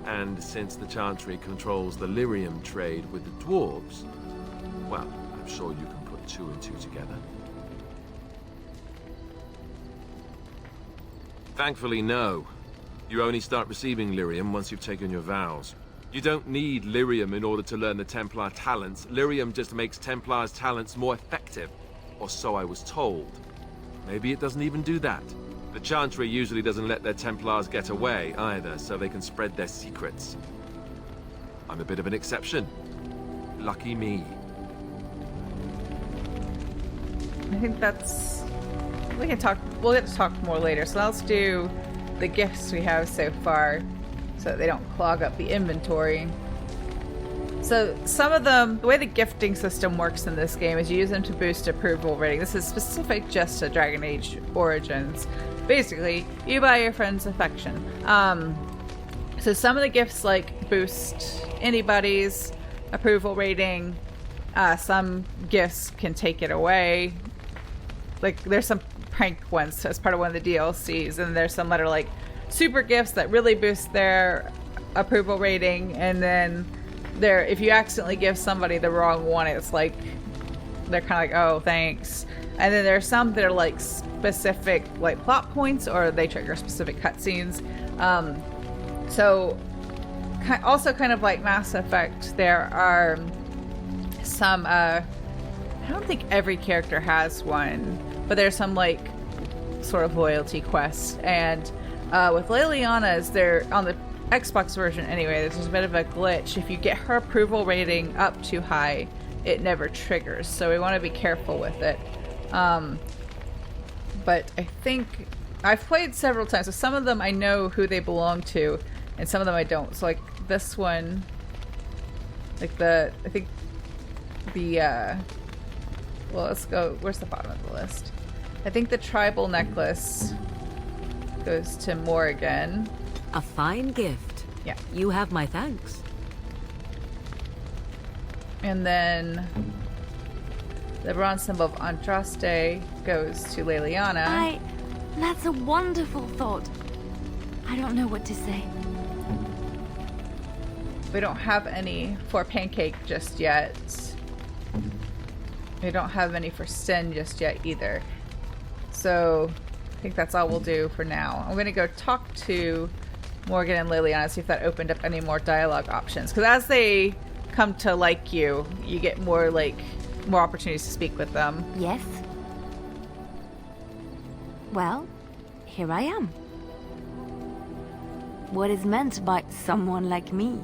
And since the Chantry controls the lyrium trade with the dwarves, well, I'm sure you can put two and two together. Thankfully, no. You only start receiving lyrium once you've taken your vows. You don't need lyrium in order to learn the Templar talents. Lyrium just makes Templars' talents more effective. Or so I was told. Maybe it doesn't even do that. The Chantry usually doesn't let their Templars get away either, so they can spread their secrets. I'm a bit of an exception. Lucky me. I think that's... we'll get to talk more later, so let's do the gifts we have so far so that they don't clog up the inventory. So some of them, the way the gifting system works in this game is you use them to boost approval rating. This is specific just to Dragon Age Origins. Basically, you buy your friend's affection. So some of the gifts like boost anybody's approval rating. Some gifts can take it away. Like there's some prank ones as part of one of the DLCs, and there's some that are like super gifts that really boost their approval rating, and then if you accidentally give somebody the wrong one, it's like they're kind of like, oh, thanks. And then there's some that are like specific like plot points, or they trigger specific cutscenes. So also kind of like Mass Effect, there are some I don't think every character has one, but there's some like sort of loyalty quests. And with Leliana's, they're on the Xbox version anyway, there's a bit of a glitch. If you get her approval rating up too high, it never triggers, so we want to be careful with it. But I think I've played several times, so some of them I know who they belong to, and some of them I don't. So like this one, like well, let's go, where's the bottom of the list? I think the tribal necklace goes to Morrigan. A fine gift. Yeah. You have my thanks. And then the bronze symbol of Andraste goes to Leliana. That's a wonderful thought. I don't know what to say. We don't have any for Pancake just yet. We don't have any for Sten just yet either. So I think that's all we'll do for now. I'm going to go talk to Morgan and Liliana, see if that opened up any more dialogue options. Because as they come to like you, you get more opportunities to speak with them. Yes. Well, here I am. What is meant by someone like me?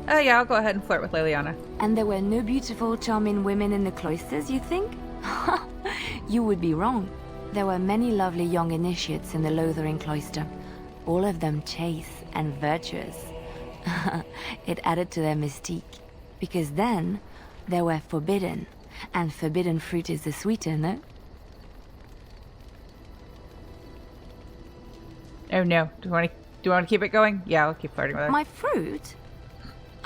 Oh yeah, I'll go ahead and flirt with Liliana. And there were no beautiful, charming women in the cloisters, you think? You would be wrong. There were many lovely young initiates in the Lothering cloister, all of them chaste and virtuous. It added to their mystique, because then they were forbidden, and forbidden fruit is the sweeter, no? Oh no, do you want to keep it going? Yeah, I'll keep flirting with her. My fruit?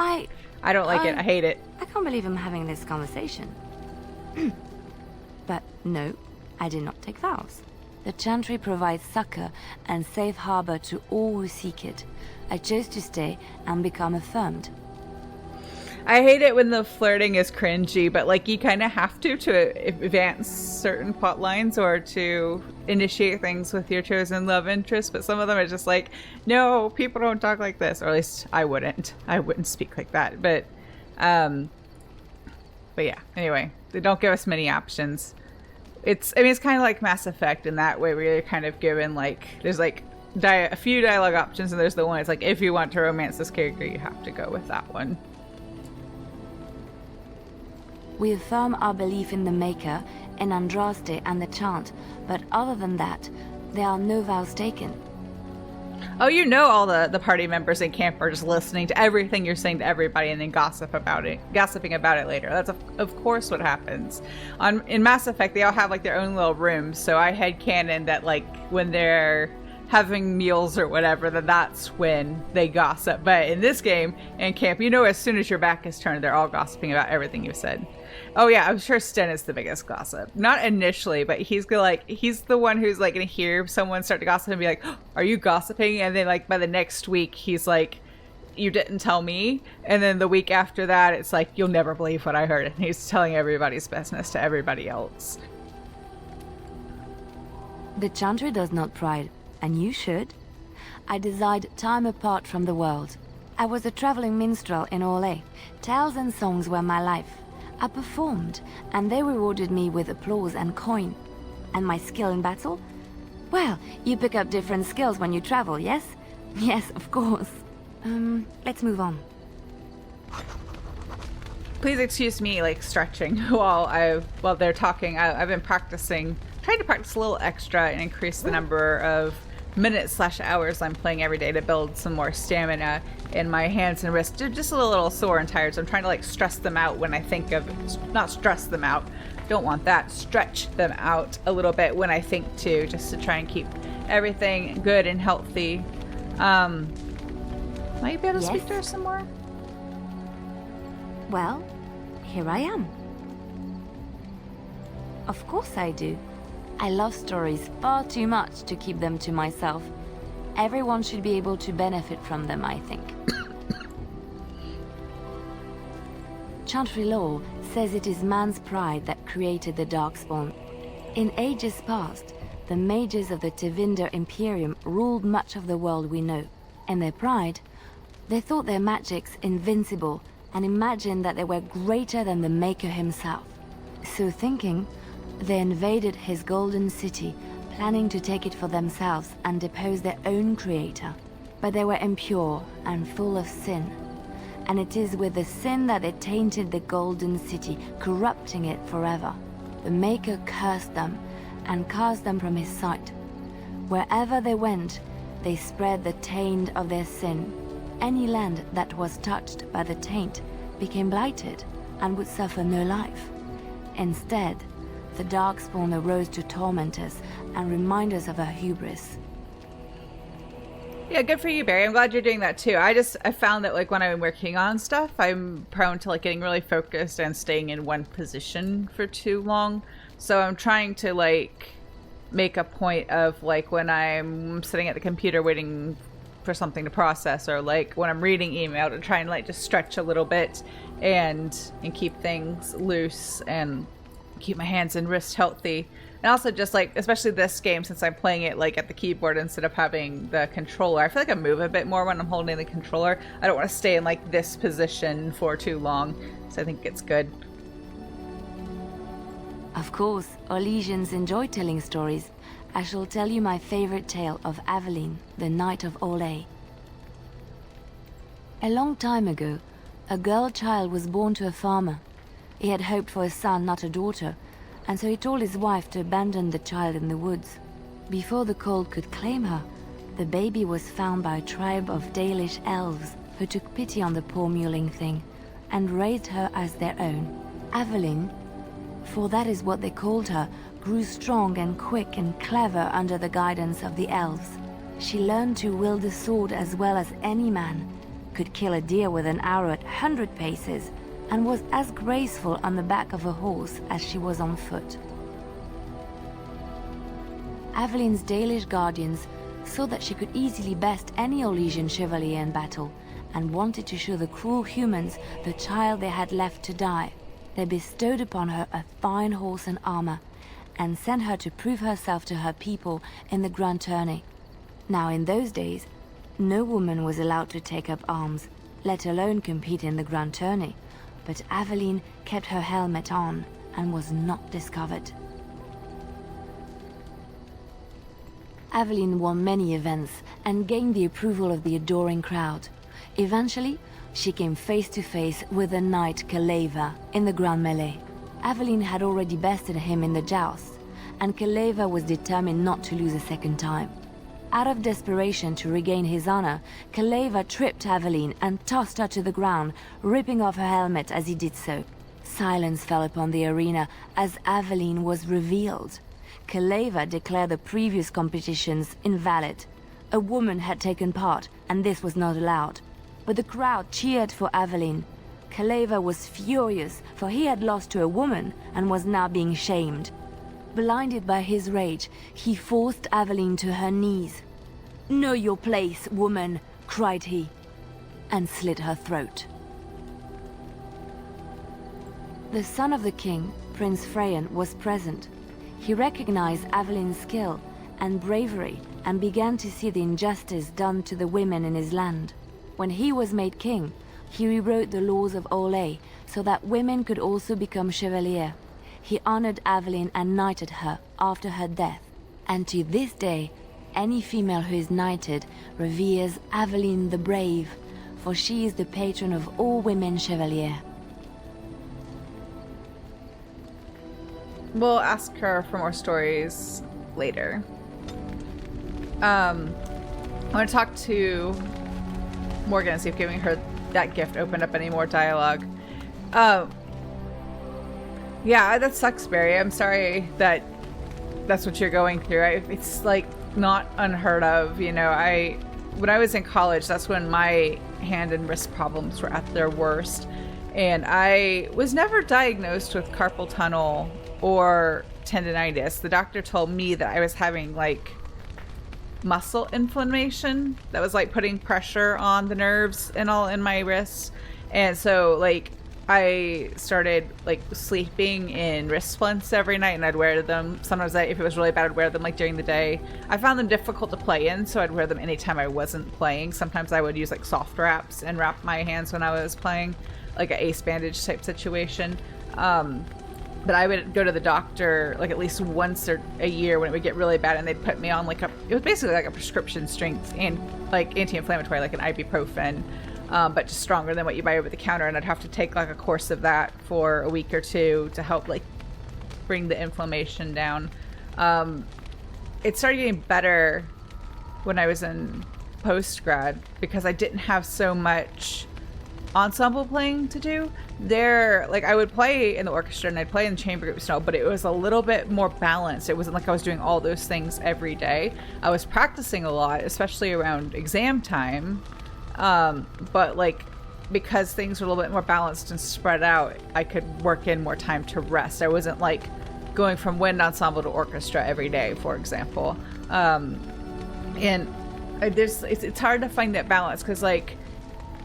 I don't like it. I hate it. I can't believe I'm having this conversation. But no, I did not take vows. The Chantry provides succor and safe harbor to all who seek it. I chose to stay and become affirmed. I hate it when the flirting is cringy, but like you kind of have to advance certain plot lines or to initiate things with your chosen love interest. But some of them are just like, no, people don't talk like this, or at least I wouldn't. I wouldn't speak like that. But yeah. Anyway, they don't give us many options. It's kind of like Mass Effect in that way, where you're kind of given like there's like a few dialogue options, and there's the one it's like if you want to romance this character, you have to go with that one. We affirm our belief in the Maker, in Andraste and the Chant, but other than that, there are no vows taken. Oh, you know all the party members in camp are just listening to everything you're saying to everybody and then gossiping about it later. That's of course what happens. In Mass Effect, they all have like their own little rooms, so I had canon that like when they're having meals or whatever, that's when they gossip. But in this game, in camp, you know as soon as your back is turned, they're all gossiping about everything you said. Oh yeah, I'm sure Sten is the biggest gossip. Not initially, but he's the one who's like gonna hear someone start to gossip and be like, oh, "Are you gossiping?" And then like by the next week, he's like, "You didn't tell me." And then the week after that, it's like, "You'll never believe what I heard." And he's telling everybody's business to everybody else. The Chantry does not pride, and you should. I desired time apart from the world. I was a traveling minstrel in Orlais. Tales and songs were my life. I performed, and they rewarded me with applause and coin. And my skill in battle? Well, you pick up different skills when you travel, yes? Yes, of course. Let's move on. Please excuse me, like, stretching while they're talking. I've been trying to practice a little extra and increase the number of minutes/hours I'm playing every day to build some more stamina in my hands and wrists. They're just a little sore and tired, so I'm trying to like stress them out when I think of not stress them out, don't want that, stretch them out a little bit when I think to, just to try and keep everything good and healthy. Might you be able to speak to her some more? Well, here I am. Of course I do. I love stories far too much to keep them to myself. Everyone should be able to benefit from them, I think. Chantry law says it is man's pride that created the Darkspawn. In ages past, the mages of the Tevinder Imperium ruled much of the world we know. In their pride, they thought their magics invincible and imagined that they were greater than the Maker himself. So thinking, they invaded his golden city, planning to take it for themselves and depose their own creator. But they were impure and full of sin. And it is with the sin that they tainted the golden city, corrupting it forever. The Maker cursed them and cast them from his sight. Wherever they went, they spread the taint of their sin. Any land that was touched by the taint became blighted and would suffer no life. Instead, the Darkspawn arose to torment us and remind us of our hubris. Yeah, good for you, Barry. I'm glad you're doing that too. I found that like when I'm working on stuff, I'm prone to like getting really focused and staying in one position for too long. So I'm trying to like make a point of like when I'm sitting at the computer waiting for something to process, or like when I'm reading email, to try and like just stretch a little bit and keep things loose and keep my hands and wrists healthy. And also just like, especially this game, since I'm playing it like at the keyboard instead of having the controller, I feel like I move a bit more when I'm holding the controller. I don't want to stay in like this position for too long, so I think it's good. Of course, Orlesians enjoy telling stories. I shall tell you my favorite tale of Aveline, the Knight of Orlais. A long time ago, A girl child was born to a farmer. He had hoped for a son, not a daughter, and so he told his wife to abandon the child in the woods. Before the cold could claim her, the baby was found by a tribe of Dalish elves who took pity on the poor mewling thing and raised her as their own. Aveline, for that is what they called her, grew strong and quick and clever under the guidance of the elves. She learned to wield the sword as well as any man, could kill a deer with an arrow at 100 paces, and was as graceful on the back of a horse as she was on foot. Aveline's Dalish guardians saw that she could easily best any Orlesian chevalier in battle, and wanted to show the cruel humans the child they had left to die. They bestowed upon her a fine horse and armor, and sent her to prove herself to her people in the grand tourney. Now in those days, no woman was allowed to take up arms, let alone compete in the grand tourney, but Aveline kept her helmet on and was not discovered. Aveline won many events and gained the approval of the adoring crowd. Eventually, she came face to face with the knight Kaleva in the grand melee. Aveline had already bested him in the joust, and Kaleva was determined not to lose a second time. Out of desperation to regain his honor, Kaleva tripped Aveline and tossed her to the ground, ripping off her helmet as he did so. Silence fell upon the arena as Aveline was revealed. Kaleva declared the previous competitions invalid. A woman had taken part, and this was not allowed. But the crowd cheered for Aveline. Kaleva was furious, for he had lost to a woman and was now being shamed. Blinded by his rage, he forced Aveline to her knees. "Know your place, woman," cried he, and slit her throat. The son of the king, Prince Freyan, was present. He recognized Aveline's skill and bravery and began to see the injustice done to the women in his land. When he was made king, he rewrote the laws of Orlais so that women could also become chevalier. He honored Aveline and knighted her after her death. And to this day, any female who is knighted reveres Aveline the Brave, for she is the patron of all women chevalier. We'll ask her for more stories later. I want to talk to Morgan and see if giving her that gift opened up any more dialogue. Yeah, that sucks, Barry. I'm sorry that that's what you're going through. It's like not unheard of, you know. When I was in college, that's when my hand and wrist problems were at their worst, and I was never diagnosed with carpal tunnel or tendinitis. The doctor told me that I was having like muscle inflammation that was like putting pressure on the nerves and all in my wrists, and so like I started like sleeping in wrist splints every night, and I'd wear them. Sometimes if it was really bad, I'd wear them like during the day. I found them difficult to play in, so I'd wear them anytime I wasn't playing. Sometimes I would use like soft wraps and wrap my hands when I was playing, like an ace bandage type situation. But I would go to the doctor like at least once or a year when it would get really bad, and they'd put me on like it was basically like a prescription strength and like anti-inflammatory, like an ibuprofen, but just stronger than what you buy over the counter, and I'd have to take like a course of that for a week or two to help like bring the inflammation down. It started getting better when I was in post-grad because I didn't have so much ensemble playing to do. Like I would play in the orchestra and I'd play in the chamber group still, but it was a little bit more balanced. It wasn't like I was doing all those things every day. I was practicing a lot, especially around exam time, but like because things were a little bit more balanced and spread out, I could work in more time to rest. I wasn't like going from wind ensemble to orchestra every day, for example. It's hard to find that balance because like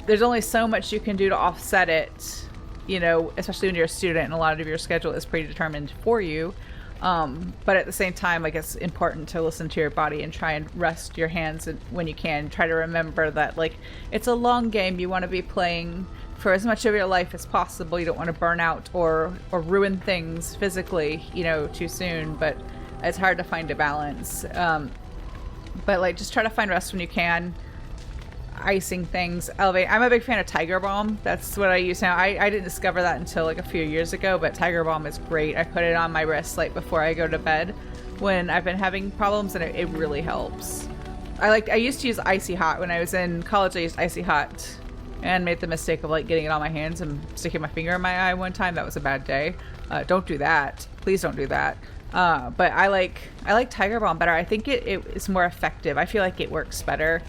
there's only so much you can do to offset it, you know, especially when you're a student and a lot of your schedule is predetermined for you. But at the same time, like it's important to listen to your body and try and rest your hands when you can. Try to remember that like it's a long game. You want to be playing for as much of your life as possible. You don't want to burn out or ruin things physically, you know, too soon. But it's hard to find a balance. But like just try to find rest when you can. icing things elevate. I'm a big fan of Tiger Balm. That's what I use now. I didn't discover that until like a few years ago, but Tiger Balm is great. I put it on my wrist like before I go to bed when I've been having problems, and it really helps. I used to use Icy Hot when I was in college. I used Icy Hot and made the mistake of like getting it on my hands and sticking my finger in my eye one time. That was a bad day. Don't do that. Please don't do that. But I like Tiger Balm better. I think it is more effective. I feel like it works better.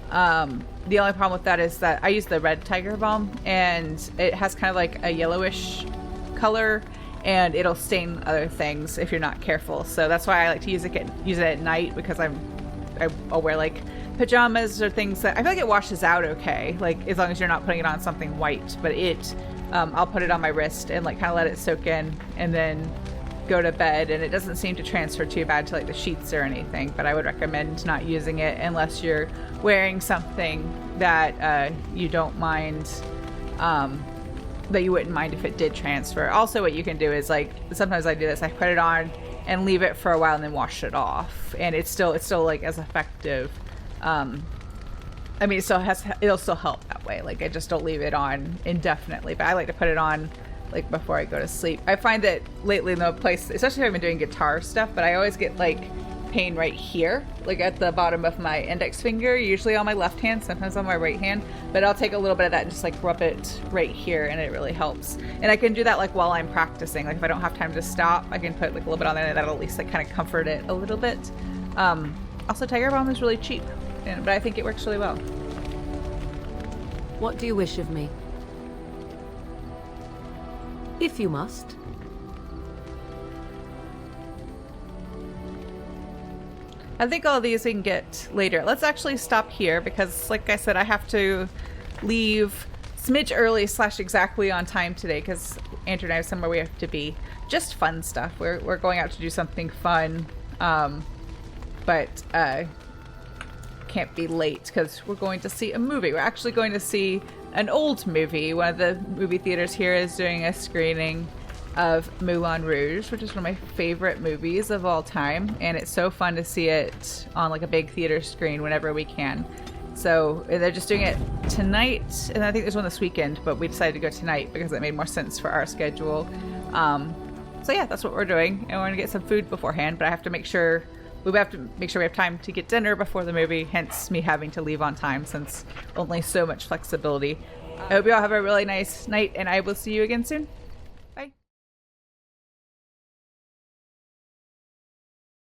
The only problem with that is that I use the red Tiger Balm, and it has kind of like a yellowish color, and it'll stain other things if you're not careful. So that's why I like to use it at night, because I'll wear like pajamas or things that I feel like it washes out okay, like as long as you're not putting it on something white. But I'll put it on my wrist and like kind of let it soak in, and then go to bed, and it doesn't seem to transfer too bad to like the sheets or anything. But I would recommend not using it unless you're wearing something that you don't mind, that you wouldn't mind if it did transfer. Also, what you can do is like, sometimes I do this, I put it on and leave it for a while and then wash it off, and it's still like as effective. I mean, it'll still help that way. Like, I just don't leave it on indefinitely, but I like to put it on like before I go to sleep. I find that lately in the place, especially if I've been doing guitar stuff, but I always get like pain right here, like at the bottom of my index finger, usually on my left hand, sometimes on my right hand, but I'll take a little bit of that and just like rub it right here, and it really helps. And I can do that like while I'm practicing. Like if I don't have time to stop, I can put like a little bit on there, and that'll at least like kind of comfort it a little bit. Also, Tiger Balm is really cheap, but I think it works really well. What do you wish of me? If you must. I think all of these we can get later. Let's actually stop here because, like I said, I have to leave smidge early / exactly on time today because Andrew and I have somewhere we have to be. Just fun stuff. We're going out to do something fun, but can't be late because we're going to see a movie. We're actually going to see an old movie. One of the movie theaters here is doing a screening of Moulin Rouge, which is one of my favorite movies of all time, and it's so fun to see it on like a big theater screen whenever we can. So they're just doing it tonight, and I think there's one this weekend, but we decided to go tonight because it made more sense for our schedule. So yeah, that's what we're doing, and we're gonna get some food beforehand, but I have to make sure we have time to get dinner before the movie, hence me having to leave on time since only so much flexibility. I hope you all have a really nice night, and I will see you again soon.